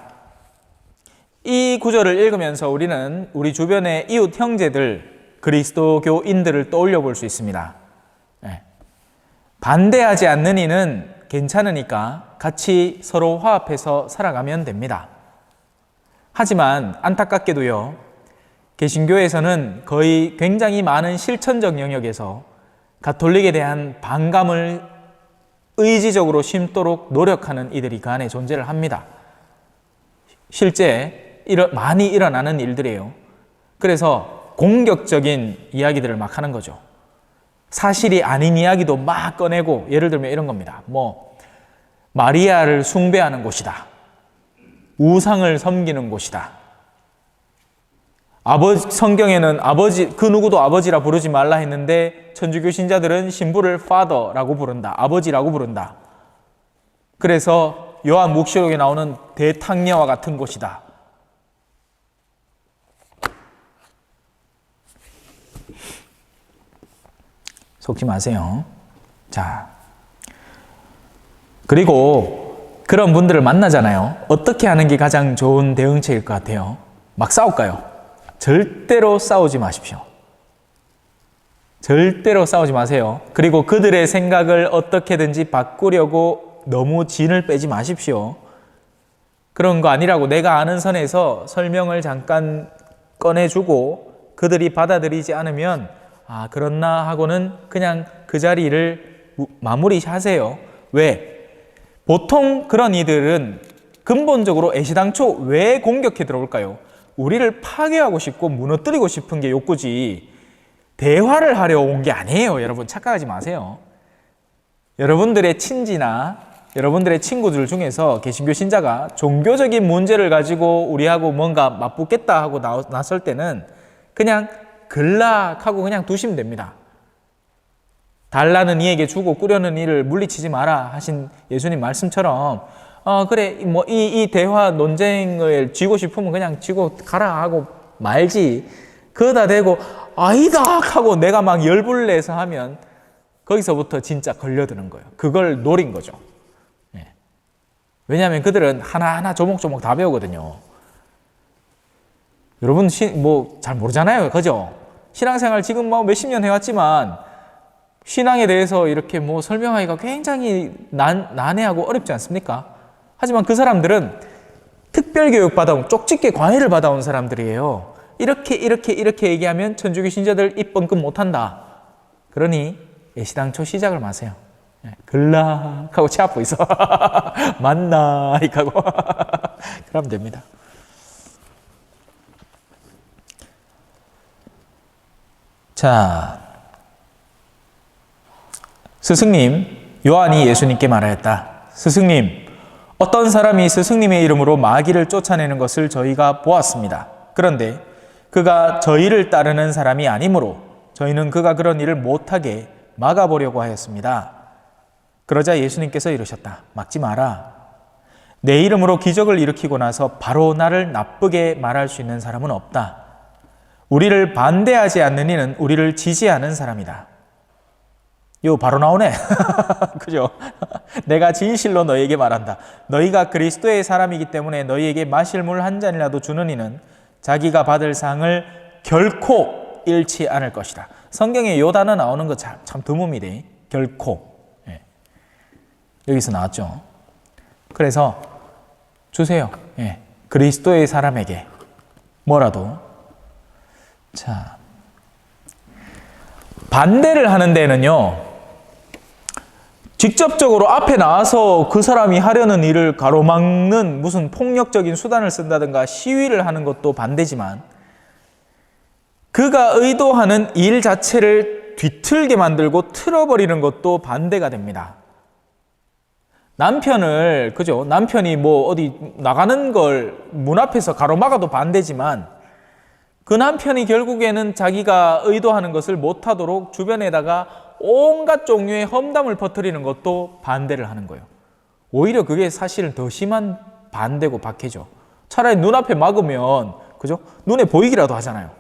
B: 이 구절을 읽으면서 우리는 우리 주변의 이웃 형제들, 그리스도교인들을 떠올려 볼 수 있습니다. 네. 반대하지 않는 이는 괜찮으니까 같이 서로 화합해서 살아가면 됩니다. 하지만 안타깝게도요, 개신교에서는 거의 굉장히 많은 실천적 영역에서 가톨릭에 대한 반감을 의지적으로 심도록 노력하는 이들이 그 안에 존재를 합니다. 실제 많이 일어나는 일들이에요. 그래서 공격적인 이야기들을 막 하는 거죠. 사실이 아닌 이야기도 막 꺼내고, 예를 들면 이런 겁니다. 마리아를 숭배하는 곳이다. 우상을 섬기는 곳이다. 성경에는 그 누구도 아버지라 부르지 말라 했는데 천주교 신자들은 신부를 father라고 부른다. 아버지라고 부른다. 그래서 요한묵시록에 나오는 대탕녀와 같은 곳이다. 속지 마세요. 자, 그리고 그런 분들을 만나잖아요. 어떻게 하는 게 가장 좋은 대응책일 것 같아요? 막 싸울까요? 절대로 싸우지 마십시오. 절대로 싸우지 마세요. 그리고 그들의 생각을 어떻게든지 바꾸려고 너무 진을 빼지 마십시오. 그런 거 아니라고 내가 아는 선에서 설명을 잠깐 꺼내주고 그들이 받아들이지 않으면 그렇나 하고는 그냥 그 자리를 마무리하세요. 왜? 보통 그런 이들은 근본적으로 애시당초 왜 공격해 들어올까요? 우리를 파괴하고 싶고 무너뜨리고 싶은 게 욕구지 대화를 하려 온 게 아니에요. 여러분 착각하지 마세요. 여러분들의 친지나 여러분들의 친구들 중에서 개신교 신자가 종교적인 문제를 가지고 우리하고 뭔가 맞붙겠다 하고 나설 때는 그냥 글락하고 그냥 두시면 됩니다. 달라는 이에게 주고 꾸려는 이를 물리치지 마라 하신 예수님 말씀처럼 그래 이 대화 논쟁을 쥐고 싶으면 그냥 쥐고 가라 하고 말지, 그러다 대고 아니다 하고 내가 막 열불 내서 하면 거기서부터 진짜 걸려드는 거예요. 그걸 노린 거죠. 왜냐하면 그들은 하나하나 조목조목 다 배우거든요. 여러분 잘 모르잖아요. 그죠? 신앙생활 지금 몇십 년 해왔지만 신앙에 대해서 이렇게 설명하기가 굉장히 난해하고 어렵지 않습니까? 하지만 그 사람들은 특별교육 받아온, 쪽집게 과외를 받아온 사람들이에요. 이렇게 얘기하면 천주교 신자들 입 뻥끗 못한다. 그러니 애시당초 시작을 마세요. 글락 하고 치 아프 있어. 맞나 하고 그러면 됩니다. 자, 스승님, 요한이 예수님께 말하였다. 스승님, 어떤 사람이 스승님의 이름으로 마귀를 쫓아내는 것을 저희가 보았습니다. 그런데 그가 저희를 따르는 사람이 아니므로 저희는 그가 그런 일을 못하게 막아보려고 하였습니다. 그러자 예수님께서 이러셨다. 막지 마라. 내 이름으로 기적을 일으키고 나서 바로 나를 나쁘게 말할 수 있는 사람은 없다. 우리를 반대하지 않는 이는 우리를 지지하는 사람이다. 이거 바로 나오네. 그죠? 내가 진실로 너희에게 말한다. 너희가 그리스도의 사람이기 때문에 너희에게 마실 물 한 잔이라도 주는 이는 자기가 받을 상을 결코 잃지 않을 것이다. 성경에 이 단어 나오는 거 참 드뭅니다. 결코. 여기서 나왔죠. 그래서 주세요. 그리스도의 사람에게 뭐라도. 자, 반대를 하는 데는요, 직접적으로 앞에 나와서 그 사람이 하려는 일을 가로막는 무슨 폭력적인 수단을 쓴다든가 시위를 하는 것도 반대지만, 그가 의도하는 일 자체를 뒤틀게 만들고 틀어버리는 것도 반대가 됩니다. 남편이 어디 나가는 걸 문 앞에서 가로막아도 반대지만, 그 남편이 결국에는 자기가 의도하는 것을 못하도록 주변에다가 온갖 종류의 험담을 퍼뜨리는 것도 반대를 하는 거예요. 오히려 그게 사실은 더 심한 반대고 박해죠. 차라리 눈앞에 막으면, 그죠? 눈에 보이기라도 하잖아요.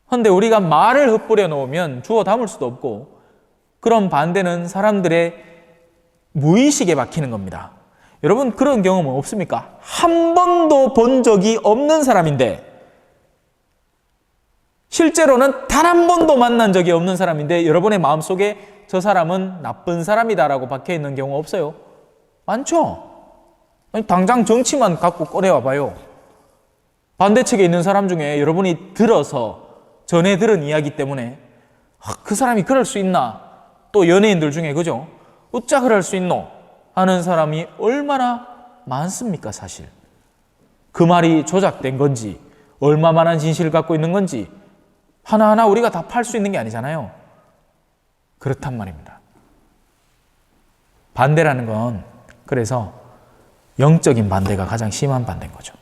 B: 그런데 우리가 말을 흩뿌려 놓으면 주워 담을 수도 없고, 그런 반대는 사람들의 무의식에 박히는 겁니다. 여러분 그런 경험은 없습니까? 한 번도 본 적이 없는 사람인데, 실제로는 단 한 번도 만난 적이 없는 사람인데 여러분의 마음속에 저 사람은 나쁜 사람이다라고 박혀 있는 경우 없어요? 많죠? 아니, 당장 정치만 갖고 꺼내와 봐요. 반대측에 있는 사람 중에 여러분이 들어서 전해 들은 이야기 때문에 그 사람이 그럴 수 있나? 또 연예인들 중에 그죠? 어짜 그럴 수 있노? 하는 사람이 얼마나 많습니까, 사실? 그 말이 조작된 건지, 얼마만한 진실을 갖고 있는 건지 하나하나 우리가 다 팔 수 있는 게 아니잖아요. 그렇단 말입니다. 반대라는 건 그래서 영적인 반대가 가장 심한 반대인 거죠.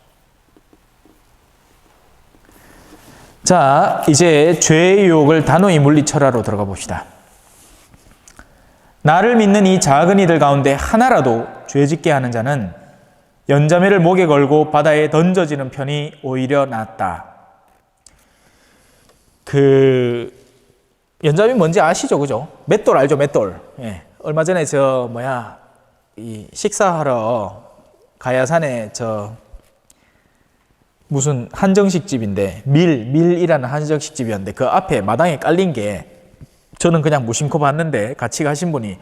B: 자, 이제 죄의 유혹을 단호히 물리쳐라로 들어가 봅시다. 나를 믿는 이 작은 이들 가운데 하나라도 죄짓게 하는 자는 연자매를 목에 걸고 바다에 던져지는 편이 오히려 낫다. 연자매 뭔지 아시죠? 그죠? 맷돌 알죠? 맷돌. 예. 얼마 전에 이 식사하러 가야산에 무슨 한정식 집인데 밀이라는 한정식 집이었는데 그 앞에 마당에 깔린 게 저는 그냥 무심코 봤는데 같이 가신 분이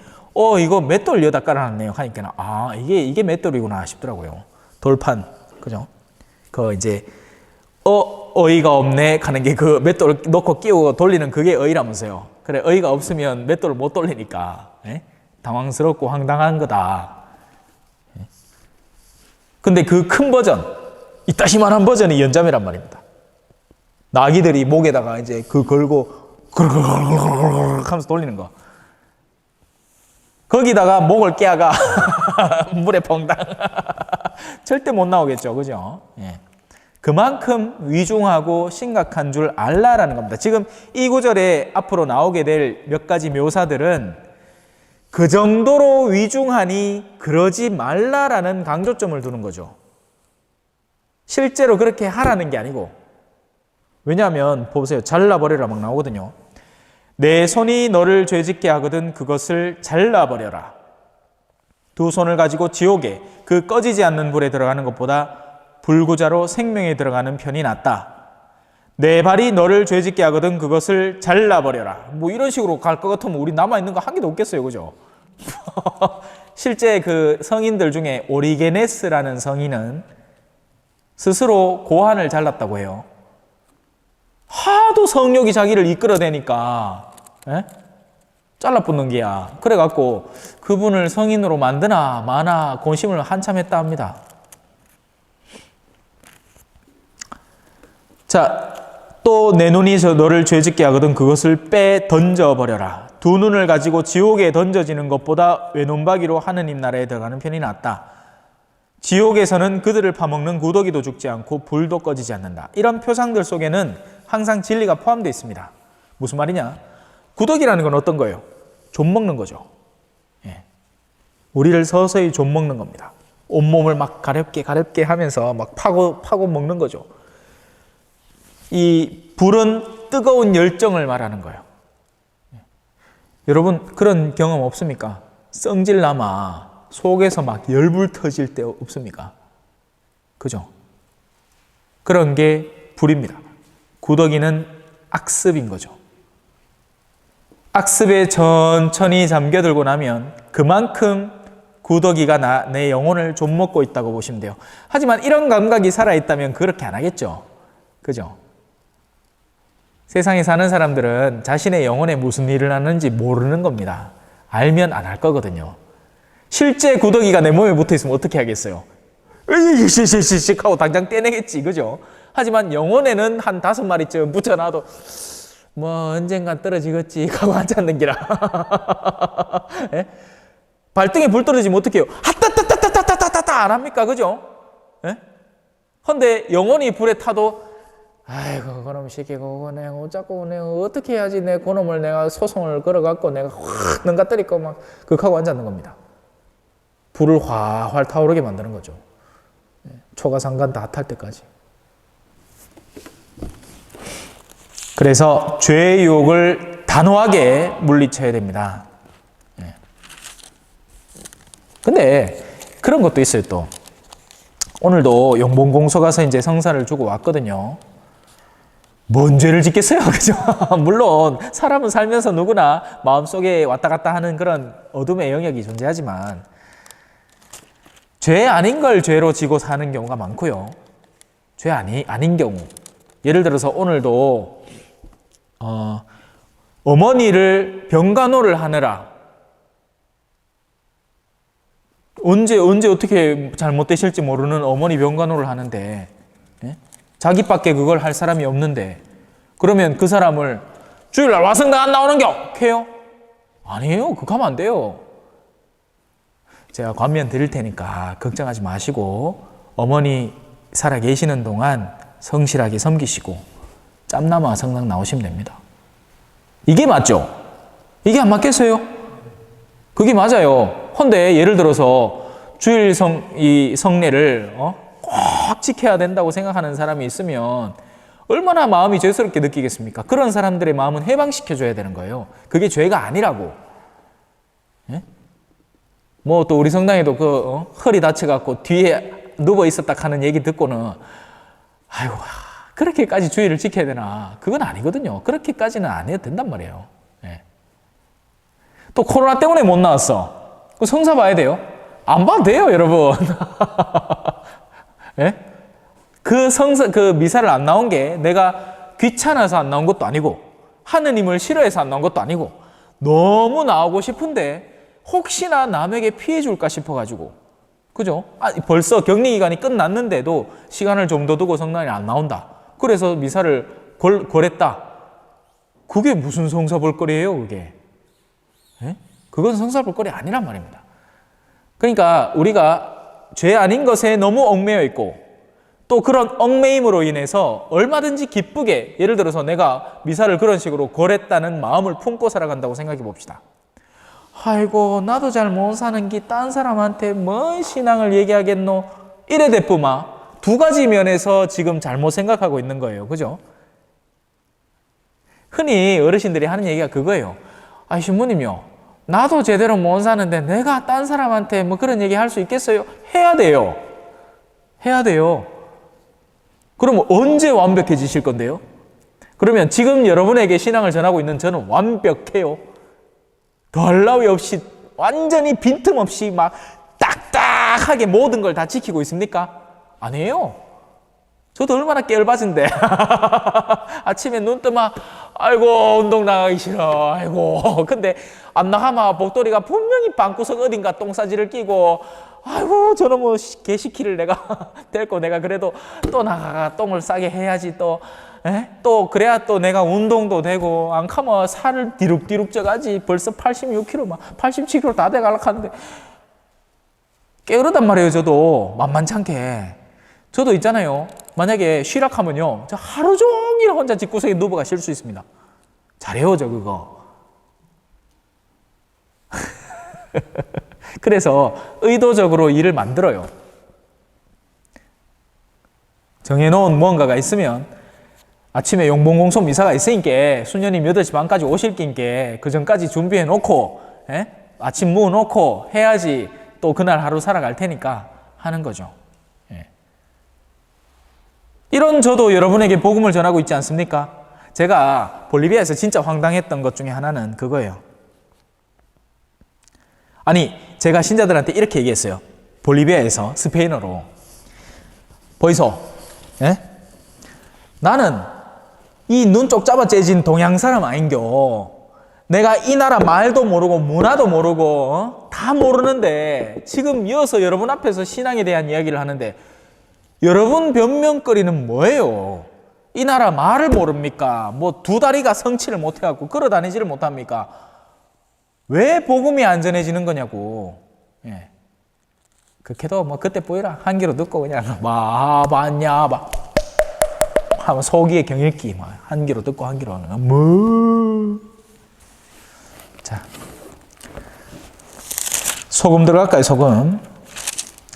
B: 이거 맷돌 여기다 깔아놨네요 하니까 이게 맷돌이구나 싶더라고요. 돌판 그죠? 이제 어이가 없네 하는 게 그 맷돌 넣고 끼우고 돌리는 그게 어이라면서요. 그래 어이가 없으면 맷돌을 못 돌리니까 당황스럽고 황당한 거다. 근데 그 큰 버전 이따시만한 버전이 연자매란 말입니다. 나귀들이 목에다가 이제 걸고 그르르르르르 하면서 돌리는 거. 거기다가 목을 깨아가 물에 퐁당 절대 못 나오겠죠, 그죠? 예. 그만큼 위중하고 심각한 줄 알라라는 겁니다. 지금 이 구절에 앞으로 나오게 될 몇 가지 묘사들은 그 정도로 위중하니 그러지 말라라는 강조점을 두는 거죠. 실제로 그렇게 하라는 게 아니고, 왜냐하면 보세요. 잘라버려라 막 나오거든요. 내 손이 너를 죄짓게 하거든 그것을 잘라버려라. 두 손을 가지고 지옥에 그 꺼지지 않는 불에 들어가는 것보다 불구자로 생명에 들어가는 편이 낫다. 내 발이 너를 죄짓게 하거든 그것을 잘라버려라. 이런 식으로 갈 것 같으면 우리 남아있는 거 한 개도 없겠어요, 그죠? 실제 그 성인들 중에 오리게네스라는 성인은 스스로 고환을 잘랐다고 해요. 하도 성욕이 자기를 이끌어대니까 잘라붙는 게야. 그래갖고 그분을 성인으로 만드나 마나 고심을 한참 했다 합니다. 자, 또 내 눈이 너를 죄짓게 하거든 그것을 빼 던져버려라. 두 눈을 가지고 지옥에 던져지는 것보다 외눈박이로 하느님 나라에 들어가는 편이 낫다. 지옥에서는 그들을 파먹는 구더기도 죽지 않고 불도 꺼지지 않는다. 이런 표상들 속에는 항상 진리가 포함되어 있습니다. 무슨 말이냐? 구더기라는 건 어떤 거예요? 좀 먹는 거죠. 예. 우리를 서서히 좀 먹는 겁니다. 온몸을 막 가렵게 하면서 막 파고 먹는 거죠. 이 불은 뜨거운 열정을 말하는 거예요. 예. 여러분 그런 경험 없습니까? 성질나마 속에서 막 열불 터질 때 없습니까? 그죠? 그런 게 불입니다. 구더기는 악습인 거죠. 악습에 천천히 잠겨들고 나면 그만큼 구더기가 내 영혼을 좀 먹고 있다고 보시면 돼요. 하지만 이런 감각이 살아있다면 그렇게 안 하겠죠. 그죠? 세상에 사는 사람들은 자신의 영혼에 무슨 일을 하는지 모르는 겁니다. 알면 안 할 거거든요. 실제 구더기가 내 몸에 붙어 있으면 어떻게 하겠어요? 으이익익익익 하고 당장 떼내겠지, 그죠? 하지만 영혼에는 한 5마리쯤 붙여놔도 언젠간 떨어지겠지 하고 앉았는 기라. 예? 발등에 불 떨어지면 어떻게 해요? 하따따따따따따따 안 합니까, 그죠? 예? 근데 영혼이 불에 타도 아이고 그놈 새끼 그거 내가 어쩌고 내가 어떻게 해야지 내 그놈을 내가 소송을 걸어갖고 내가 확 넘가뜨리고 막 극하고 앉았는 겁니다. 불을 활활 타오르게 만드는 거죠. 초가상간 다 탈 때까지. 그래서 죄의 유혹을 단호하게 물리쳐야 됩니다. 근데 그런 것도 있어요. 또 오늘도 용봉공소 가서 이제 성사를 주고 왔거든요. 뭔 죄를 짓겠어요, 그죠? 물론 사람은 살면서 누구나 마음속에 왔다 갔다 하는 그런 어둠의 영역이 존재하지만 죄 아닌 걸 죄로 지고 사는 경우가 많고요. 죄 아닌 경우, 예를 들어서 오늘도 어머니를 병간호를 하느라 언제 어떻게 잘못되실지 모르는 어머니 병간호를 하는데 자기밖에 그걸 할 사람이 없는데 그러면 그 사람을 주일날 와성당 안 나오는 겨! 해요? 아니에요. 그거 하면 안 돼요. 제가 관면 드릴 테니까 걱정하지 마시고 어머니 살아 계시는 동안 성실하게 섬기시고 짬나마 성당 나오시면 됩니다. 이게 맞죠? 이게 안 맞겠어요? 그게 맞아요. 헌데 예를 들어서 주일 성례를 꼭 지켜야 된다고 생각하는 사람이 있으면 얼마나 마음이 죄스럽게 느끼겠습니까? 그런 사람들의 마음은 해방시켜줘야 되는 거예요. 그게 죄가 아니라고. 예? 뭐 또 우리 성당에도 허리 다쳐갖고 뒤에 누워 있었다 하는 얘기 듣고는 아이고 그렇게까지 주의를 지켜야 되나? 그건 아니거든요. 그렇게까지는 안 해도 된단 말이에요. 예. 또 코로나 때문에 못 나왔어. 그 성사 봐야 돼요? 안 봐도 돼요, 여러분. 예? 그 미사를 안 나온 게 내가 귀찮아서 안 나온 것도 아니고 하느님을 싫어해서 안 나온 것도 아니고 너무 나오고 싶은데 혹시나 남에게 피해 줄까 싶어가지고 그죠? 벌써 격리 기간이 끝났는데도 시간을 좀 더 두고 성당에 안 나온다. 그래서 미사를 걸었다. 그게 무슨 성사볼거리예요, 그게? 예? 그건 성사볼거리 아니란 말입니다. 그러니까 우리가 죄 아닌 것에 너무 얽매여 있고 또 그런 얽매임으로 인해서 얼마든지 기쁘게 예를 들어서 내가 미사를 그런 식으로 걸었다는 마음을 품고 살아간다고 생각해 봅시다. 아이고 나도 잘 못 사는 게 딴 사람한테 뭔 신앙을 얘기하겠노 이래 대뿌마 두 가지 면에서 지금 잘못 생각하고 있는 거예요. 그죠? 흔히 어르신들이 하는 얘기가 그거예요. 아 신부님요 나도 제대로 못 사는데 내가 딴 사람한테 뭐 그런 얘기 할 수 있겠어요? 해야 돼요. 해야 돼요. 그럼 언제 완벽해지실 건데요? 그러면 지금 여러분에게 신앙을 전하고 있는 저는 완벽해요. 더할 나위 없이 완전히 빈틈없이 막 딱딱하게 모든 걸 다 지키고 있습니까? 아니에요. 저도 얼마나 깨알바진데 아침에 눈 뜨면 아이고 운동 나가기 싫어 아이고 근데 안 나가면 복도리가 분명히 방구석 어딘가 똥싸지를 끼고 아이고 저놈의 뭐 개시키를 내가 데리고 내가 그래도 또 나가가 똥을 싸게 해야지 또 또 그래야 또 내가 운동도 되고 안 가면 살을 디룩디룩 쪄가지 벌써 86kg 막 87kg 다 돼가려고 하는데 게으르단 말이에요. 저도 만만찮게 저도 있잖아요. 만약에 쉬락하면요 저 하루 종일 혼자 집구석에 누워가 쉴 수 있습니다. 잘해요 저 그거. 그래서 의도적으로 일을 만들어요. 정해놓은 무언가가 있으면 아침에 용봉공소 미사가 있으니까 수녀님 8시 반까지 오실 낀게 그 전까지 준비해 놓고 아침 무 놓고 해야지 또 그날 하루 살아갈 테니까 하는 거죠. 이런 저도 여러분에게 복음을 전하고 있지 않습니까? 제가 볼리비아에서 진짜 황당했던 것 중에 하나는 그거예요. 아니 제가 신자들한테 이렇게 얘기했어요. 볼리비아에서 스페인어로 보이소 나는 이 눈 쪽 잡아 째진 동양 사람 아닌겨. 내가 이 나라 말도 모르고 문화도 모르고 다 모르는데 지금 이어서 여러분 앞에서 신앙에 대한 이야기를 하는데 여러분 변명거리는 뭐예요? 이 나라 말을 모릅니까? 뭐 두 다리가 성취를 못해갖고 걸어 다니지를 못합니까? 왜 복음이 안전해지는 거냐고. 그렇게도 뭐 그때 보이라 한 귀로 듣고 그냥 봤냐 하면 소기의 경읽기 한 귀로 듣고 한 귀로 하는 뭐. 자 소금 들어갈까요? 소금.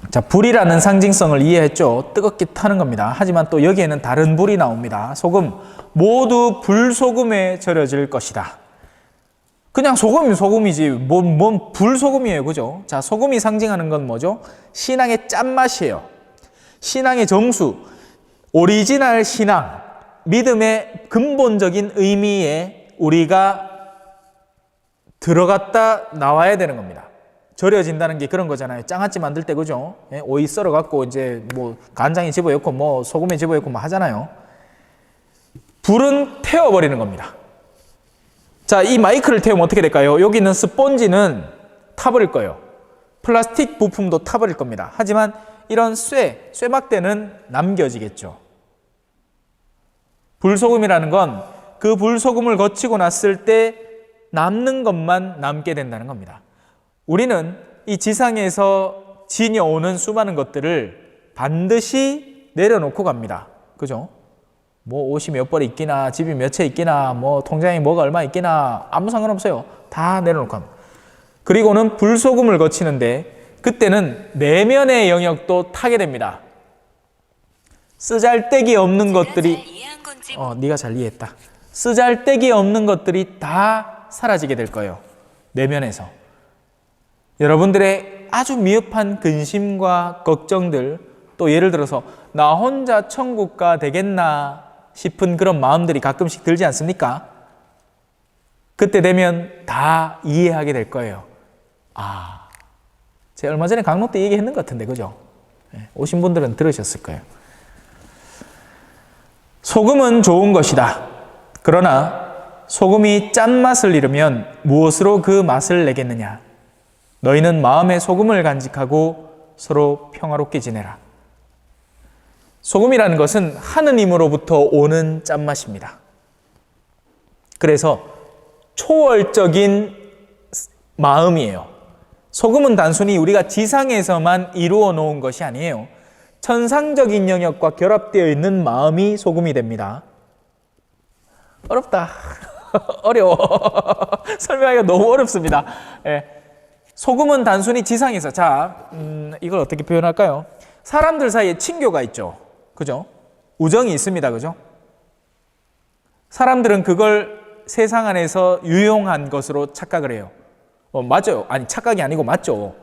B: 자 불이라는 상징성을 이해했죠. 뜨겁게 타는 겁니다. 하지만 또 여기에는 다른 불이 나옵니다. 소금 모두 불소금에 절여질 것이다. 그냥 소금이면 소금이지 뭔 불소금이에요. 그죠? 자 소금이 상징하는 건 뭐죠? 신앙의 짠맛이에요. 신앙의 정수 오리지널 신앙, 믿음의 근본적인 의미에 우리가 들어갔다 나와야 되는 겁니다. 절여진다는 게 그런 거잖아요. 장아찌 만들 때 그죠? 예, 오이 썰어 갖고 이제 뭐 간장에 집어넣고 뭐 소금에 집어넣고 뭐 하잖아요. 불은 태워버리는 겁니다. 자, 이 마이크를 태우면 어떻게 될까요? 여기 있는 스폰지는 타버릴 거예요. 플라스틱 부품도 타버릴 겁니다. 하지만 이런 쇠막대는 남겨지겠죠. 불소금이라는 건 그 불소금을 거치고 났을 때 남는 것만 남게 된다는 겁니다. 우리는 이 지상에서 지녀오는 수많은 것들을 반드시 내려놓고 갑니다. 그죠? 뭐 옷이 몇 벌 있기나 집이 몇 채 있기나 뭐 통장에 뭐가 얼마 있기나 아무 상관없어요. 다 내려놓고 갑니다. 그리고는 불소금을 거치는데 그때는 내면의 영역도 타게 됩니다. 쓰잘데기 없는 것들이 네가 잘 이해했다. 쓰잘데기 없는 것들이 다 사라지게 될 거예요. 내면에서. 여러분들의 아주 미흡한 근심과 걱정들, 또 예를 들어서 나 혼자 천국가 되겠나 싶은 그런 마음들이 가끔씩 들지 않습니까? 그때 되면 다 이해하게 될 거예요. 제가 얼마 전에 강론 때 얘기했는 것 같은데, 그죠? 오신 분들은 들으셨을 거예요. 소금은 좋은 것이다. 그러나 소금이 짠맛을 잃으면 무엇으로 그 맛을 내겠느냐? 너희는 마음에 소금을 간직하고 서로 평화롭게 지내라. 소금이라는 것은 하느님으로부터 오는 짠맛입니다. 그래서 초월적인 마음이에요. 소금은 단순히 우리가 지상에서만 이루어 놓은 것이 아니에요. 천상적인 영역과 결합되어 있는 마음이 소금이 됩니다. 어렵다. 어려워. 설명하기가 너무 어렵습니다. 소금은 단순히 지상에서, 이걸 어떻게 표현할까요? 사람들 사이에 친교가 있죠. 그죠? 우정이 있습니다. 그죠? 사람들은 그걸 세상 안에서 유용한 것으로 착각을 해요. 맞아요. 아니, 착각이 아니고 맞죠.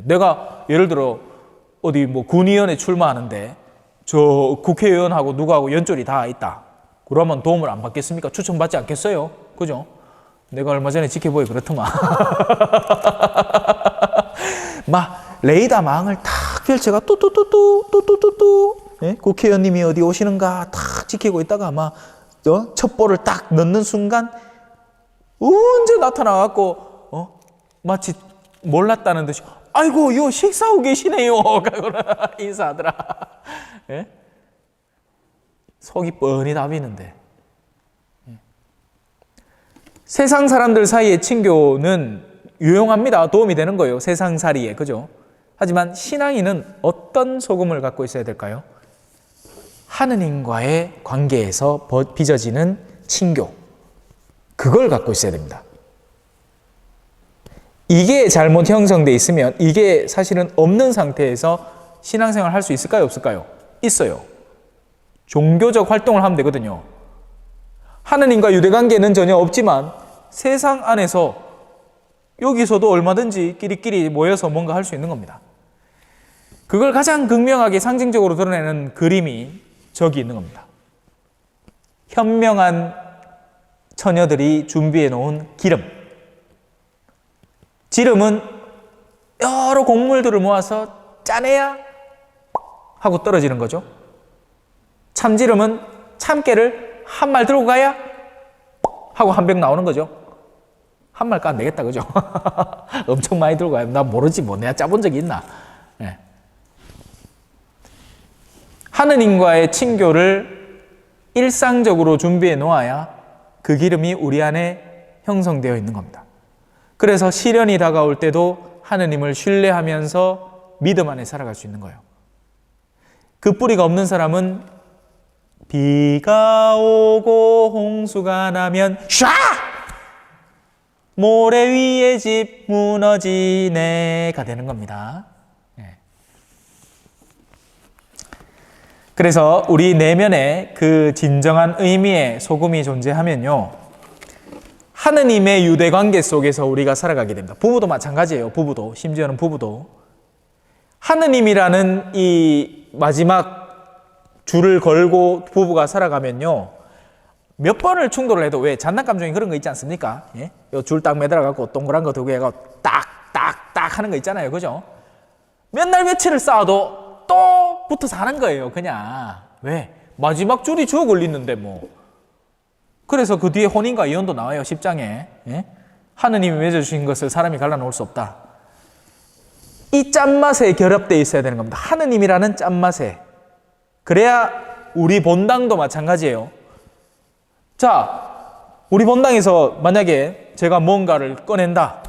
B: 내가 예를 들어 어디 뭐 군의원에 출마하는데 저 국회의원하고 누구하고 연줄이 다 있다. 그러면 도움을 안 받겠습니까? 추천받지 않겠어요? 그죠? 내가 얼마 전에 지켜보기 그렇더만. 막 레이더 망을 탁 펼쳐가 뚜뚜뚜뚜 국회의원님이 어디 오시는가 탁 지키고 있다가 막 첩보를 딱 넣는 순간 언제 나타나갖고 마치 몰랐다는 듯이 아이고 요 식사하고 계시네요. 인사하더라. 속이 뻔히 답이는데. 세상 사람들 사이의 친교는 유용합니다. 도움이 되는 거예요. 세상살이에. 그죠? 하지만 신앙인은 어떤 소금을 갖고 있어야 될까요? 하느님과의 관계에서 빚어지는 친교. 그걸 갖고 있어야 됩니다. 이게 잘못 형성되어 있으면 이게 사실은 없는 상태에서 신앙생활 할 수 있을까요? 없을까요? 있어요. 종교적 활동을 하면 되거든요. 하느님과 유대관계는 전혀 없지만 세상 안에서 여기서도 얼마든지 끼리끼리 모여서 뭔가 할 수 있는 겁니다. 그걸 가장 극명하게 상징적으로 드러내는 그림이 저기 있는 겁니다. 현명한 처녀들이 준비해 놓은 기름. 지름은 여러 곡물들을 모아서 짜내야 하고 떨어지는 거죠. 참지름은 참깨를 한 말 들고 가야 하고 한 병 나오는 거죠. 한 말까 안 되겠다, 그죠? 엄청 많이 들고 가야. 나 모르지 뭐. 내가 짜본 적이 있나? 네. 하느님과의 친교를 일상적으로 준비해 놓아야 그 기름이 우리 안에 형성되어 있는 겁니다. 그래서 시련이 다가올 때도 하느님을 신뢰하면서 믿음 안에 살아갈 수 있는 거예요. 그 뿌리가 없는 사람은 비가 오고 홍수가 나면 샤! 모래 위에 집 무너지네가 되는 겁니다. 그래서 우리 내면에 그 진정한 의미의 소금이 존재하면요, 하느님의 유대관계 속에서 우리가 살아가게 됩니다. 부부도 마찬가지예요. 부부도, 심지어는 부부도 하느님이라는 이 마지막 줄을 걸고 부부가 살아가면요, 몇 번을 충돌을 해도 왜 장난감 중에 그런 거 있지 않습니까? 예? 요 줄 딱 매달아 갖고 동그란 거 두고 해가 딱딱딱 하는 거 있잖아요. 그죠? 몇 날 며칠을 싸워도 또 붙어서 하는 거예요. 그냥. 왜? 마지막 줄이 저 걸리는데 뭐. 그래서 그 뒤에 혼인과 이혼도 나와요. 10장에. 예? 하느님이 맺어주신 것을 사람이 갈라놓을 수 없다. 이 짠맛에 결합되어 있어야 되는 겁니다. 하느님이라는 짠맛에. 그래야 우리 본당도 마찬가지예요. 자, 우리 본당에서 만약에 제가 뭔가를 꺼낸다.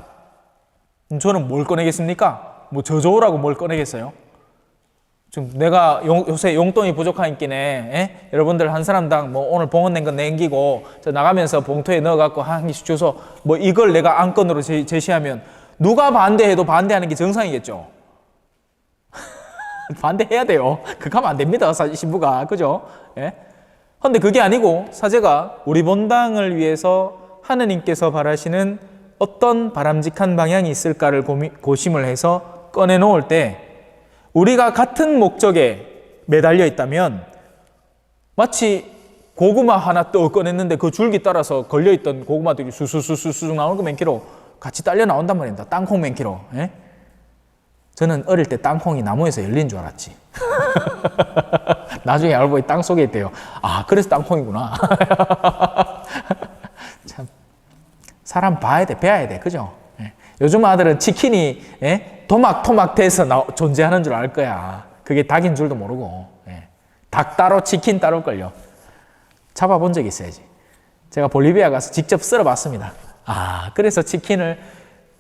B: 저는 뭘 꺼내겠습니까? 뭐 저저우라고 뭘 꺼내겠어요? 지금 내가 요새 용돈이 부족하니까 여러분들 한 사람당 뭐 오늘 봉헌 낸 거 남기고 저 나가면서 봉투에 넣어갖고 한 개씩 줘서 뭐 이걸 내가 안건으로 제시하면 누가 반대해도 반대하는 게 정상이겠죠. 반대해야 돼요. 그렇게 하면 안 됩니다. 신부가. 그죠? 예? 근데 그게 아니고 사제가 우리 본당을 위해서 하느님께서 바라시는 어떤 바람직한 방향이 있을까를 고심을 해서 꺼내놓을 때 우리가 같은 목적에 매달려 있다면 마치 고구마 하나 또 꺼냈는데 그 줄기 따라서 걸려있던 고구마들이 수수수수수 나오는 거 맨키로 같이 딸려 나온단 말입니다. 땅콩 맨키로. 예? 저는 어릴 때 땅콩이 나무에서 열린 줄 알았지. 나중에 알고 보니 땅 속에 있대요. 아, 그래서 땅콩이구나. 참, 사람 봐야 돼, 배워야 돼, 그죠? 예. 요즘 아들은 치킨이 토막 돼서 존재하는 줄 알 거야. 그게 닭인 줄도 모르고. 예. 닭 따로 치킨 따로걸요. 잡아본 적이 있어야지. 제가 볼리비아 가서 직접 썰어봤습니다. 아, 그래서 치킨을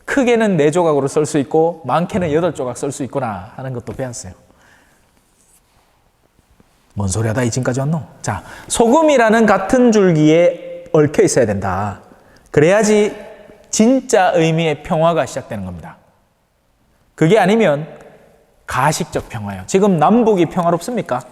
B: 크게는 4조각으로 썰 수 있고 많게는 8조각 썰 수 있구나 하는 것도 배웠어요. 뭔 소리 하다 이쯤까지 왔노? 자, 소금이라는 같은 줄기에 얽혀 있어야 된다. 그래야지 진짜 의미의 평화가 시작되는 겁니다. 그게 아니면 가식적 평화예요. 지금 남북이 평화롭습니까?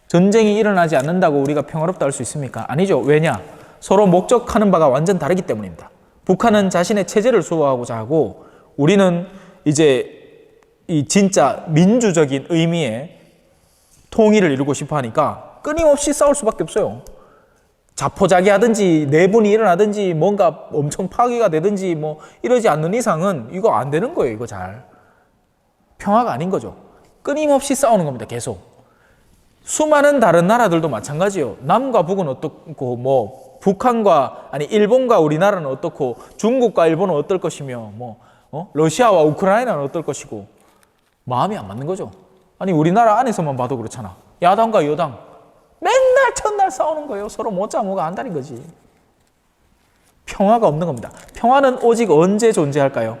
B: 전쟁이 일어나지 않는다고 우리가 평화롭다 할 수 있습니까? 아니죠. 왜냐? 서로 목적하는 바가 완전 다르기 때문입니다. 북한은 자신의 체제를 수호하고자 하고 우리는 이제 이 진짜 민주적인 의미의 통일을 이루고 싶어 하니까 끊임없이 싸울 수밖에 없어요. 자포자기하든지 내분이 일어나든지 뭔가 엄청 파괴가 되든지 뭐 이러지 않는 이상은 이거 안 되는 거예요. 이거 잘. 평화가 아닌 거죠. 끊임없이 싸우는 겁니다. 계속. 수많은 다른 나라들도 마찬가지예요. 남과 북은 어떻고 뭐 북한과 아니 일본과 우리나라는 어떻고 중국과 일본은 어떨 것이며 뭐 러시아와 우크라이나는 어떨 것이고 마음이 안 맞는 거죠. 아니 우리나라 안에서만 봐도 그렇잖아. 야당과 여당 맨날 첫날 싸우는 거예요. 서로 못자 뭐가 안다는 거지. 평화가 없는 겁니다. 평화는 오직 언제 존재할까요?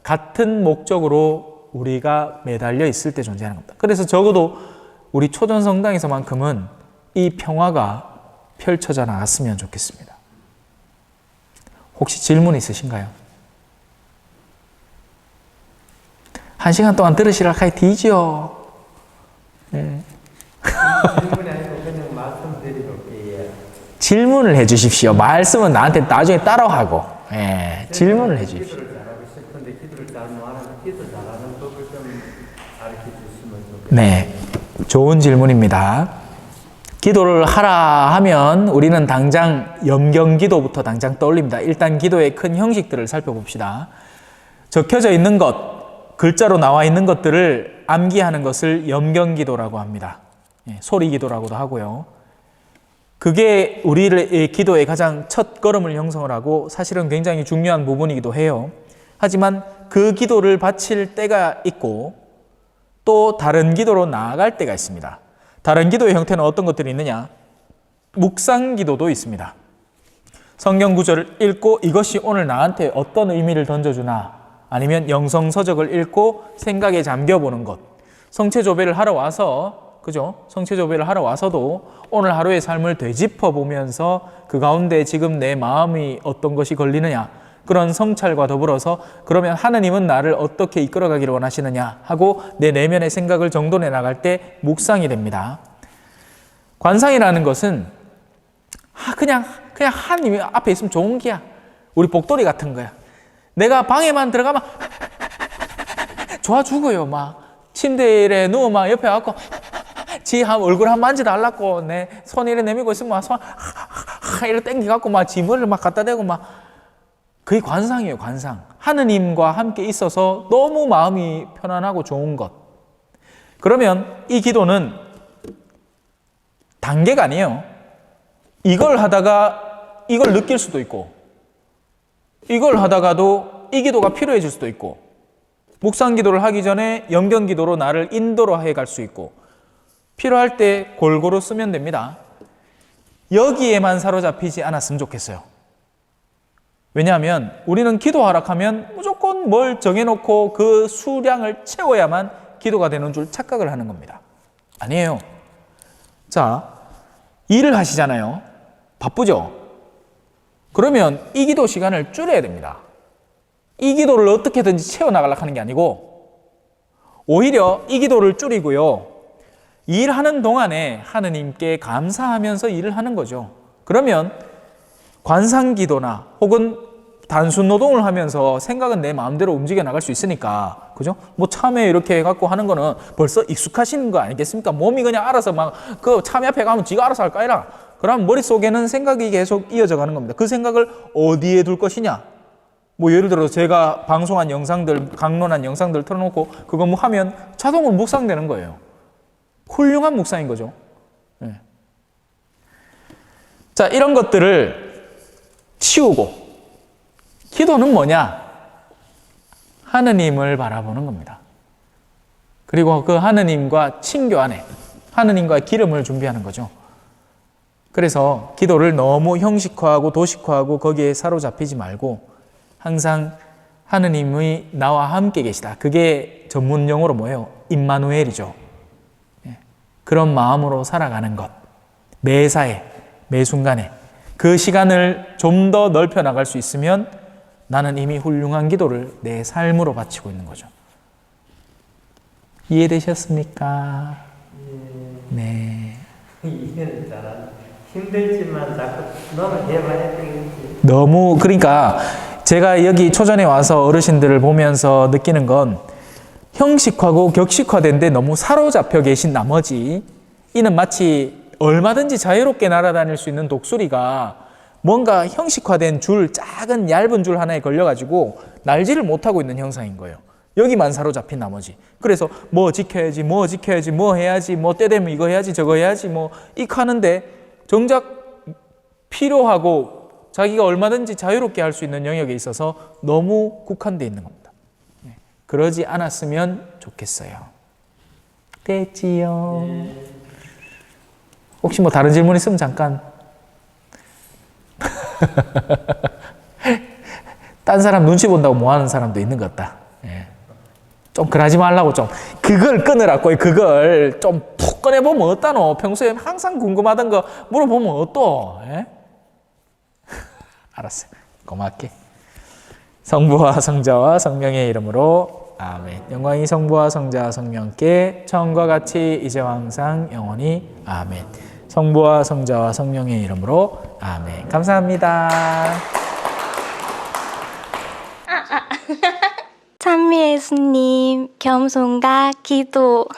B: 같은 목적으로 우리가 매달려 있을 때 존재하는 겁니다. 그래서 적어도 우리 초전성당에서만큼은 이 평화가 펼쳐져 나갔으면 좋겠습니다. 혹시 질문 있으신가요? 1시간 동안 들으시라 카이 뒤지요. 네.
C: 질문이 아니고 그냥 말씀드리볼게요.
B: 질문을 해주십시오. 말씀은 나한테 나중에 따로 하고 질문을 해주십시오.
C: 기도를 잘하고 싶은데 기도를 잘 못하는 기도 잘하는 법을 좀 가르쳐 주시면 좋겠어요.
B: 네, 좋은 질문입니다. 기도를 하라 하면 우리는 당장 염경기도부터 당장 떠올립니다. 일단 기도의 큰 형식들을 살펴봅시다. 적혀져 있는 것, 글자로 나와 있는 것들을 암기하는 것을 염경기도라고 합니다. 소리기도라고도 하고요. 그게 우리의 기도의 가장 첫 걸음을 형성을 하고 사실은 굉장히 중요한 부분이기도 해요. 하지만 그 기도를 바칠 때가 있고 또 다른 기도로 나아갈 때가 있습니다. 다른 기도의 형태는 어떤 것들이 있느냐? 묵상 기도도 있습니다. 성경 구절을 읽고 이것이 오늘 나한테 어떤 의미를 던져주나, 아니면 영성서적을 읽고 생각에 잠겨보는 것. 성체조배를 하러 와서, 그죠? 성체조배를 하러 와서도 오늘 하루의 삶을 되짚어 보면서 그 가운데 지금 내 마음이 어떤 것이 걸리느냐, 그런 성찰과 더불어서 그러면 하느님은 나를 어떻게 이끌어가기를 원하시느냐 하고 내 내면의 생각을 정돈해 나갈 때 묵상이 됩니다. 관상이라는 것은 그냥 하느님이 앞에 있으면 좋은 기야. 우리 복돌이 같은 거야. 내가 방에만 들어가면 좋아 죽어요. 막 침대에 누워 막 옆에 와갖고 지 얼굴 한 만지달라고 내 손 이래 내밀고 있으면 손 막 이렇게 땡겨갖고 막 지머리를 막 갖다 대고 막 그게 관상이에요, 관상. 하느님과 함께 있어서 너무 마음이 편안하고 좋은 것. 그러면 이 기도는 단계가 아니에요. 이걸 하다가 이걸 느낄 수도 있고, 이걸 하다가도 이 기도가 필요해질 수도 있고, 묵상 기도를 하기 전에 영경 기도로 나를 인도로 해 갈 수 있고, 필요할 때 골고루 쓰면 됩니다. 여기에만 사로잡히지 않았으면 좋겠어요. 왜냐하면 우리는 기도하라 하면 무조건 뭘 정해놓고 그 수량을 채워야만 기도가 되는 줄 착각을 하는 겁니다. 아니에요. 자, 일을 하시잖아요. 바쁘죠? 그러면 이 기도 시간을 줄여야 됩니다. 이 기도를 어떻게든지 채워나가려고 하는 게 아니고 오히려 이 기도를 줄이고요. 일하는 동안에 하느님께 감사하면서 일을 하는 거죠. 그러면 관상기도나 혹은 단순 노동을 하면서 생각은 내 마음대로 움직여 나갈 수 있으니까, 그죠? 뭐 참외 이렇게 해갖고 하는 거는 벌써 익숙하신 거 아니겠습니까? 몸이 그냥 알아서 막 그 참외 앞에 가면 지가 알아서 할 거 아니라. 그럼 머릿속에는 생각이 계속 이어져 가는 겁니다. 그 생각을 어디에 둘 것이냐? 뭐 예를 들어 제가 방송한 영상들, 강론한 영상들 틀어놓고 그거 뭐 하면 자동으로 묵상되는 거예요. 훌륭한 묵상인 거죠. 네. 자, 이런 것들을 치우고 기도는 뭐냐? 하느님을 바라보는 겁니다. 그리고 그 하느님과 친교 안에 하느님과의 기름을 준비하는 거죠. 그래서 기도를 너무 형식화하고 도식화하고 거기에 사로잡히지 말고 항상 하느님이 나와 함께 계시다. 그게 전문 용어로 뭐예요? 임마누엘이죠. 그런 마음으로 살아가는 것. 매사에, 매 순간에 그 시간을 좀 더 넓혀 나갈 수 있으면 나는 이미 훌륭한 기도를 내 삶으로 바치고 있는 거죠. 이해되셨습니까? 네.
C: 이해는 잘안 힘들지만 자꾸 너무 해봐야 되겠지.
B: 너무, 그러니까 제가 여기 초전에 와서 어르신들을 보면서 느끼는 건 형식화고 격식화된 데 너무 사로잡혀 계신 나머지 이는 마치 얼마든지 자유롭게 날아다닐 수 있는 독수리가 뭔가 형식화된 줄, 작은 얇은 줄 하나에 걸려가지고 날지를 못하고 있는 형상인 거예요. 여기만 사로잡힌 나머지. 그래서 뭐 지켜야지, 뭐 지켜야지, 뭐 해야지, 뭐 때 되면 이거 해야지, 저거 해야지, 뭐 이거 하는데 정작 필요하고 자기가 얼마든지 자유롭게 할 수 있는 영역에 있어서 너무 국한되어 있는 겁니다. 그러지 않았으면 좋겠어요. 됐지요? 혹시 뭐 다른 질문 있으면 잠깐. 딴 사람 눈치 본다고 뭐 하는 사람도 있는 것 같다. 좀 그러지 말라고 좀 그걸 끊으라고. 그걸 좀 푹 꺼내보면 어떠노? 평소에 항상 궁금하던 거 물어보면 어떠? 알았어요. 고맙게. 성부와 성자와 성령의 이름으로 아멘. 영광이 성부와 성자와 성령께 처음과 같이 이제와 항상 영원히 아멘. 성부와 성자와 성령의 이름으로 아멘. 감사합니다.
D: 찬미 예수님, 겸손과 기도.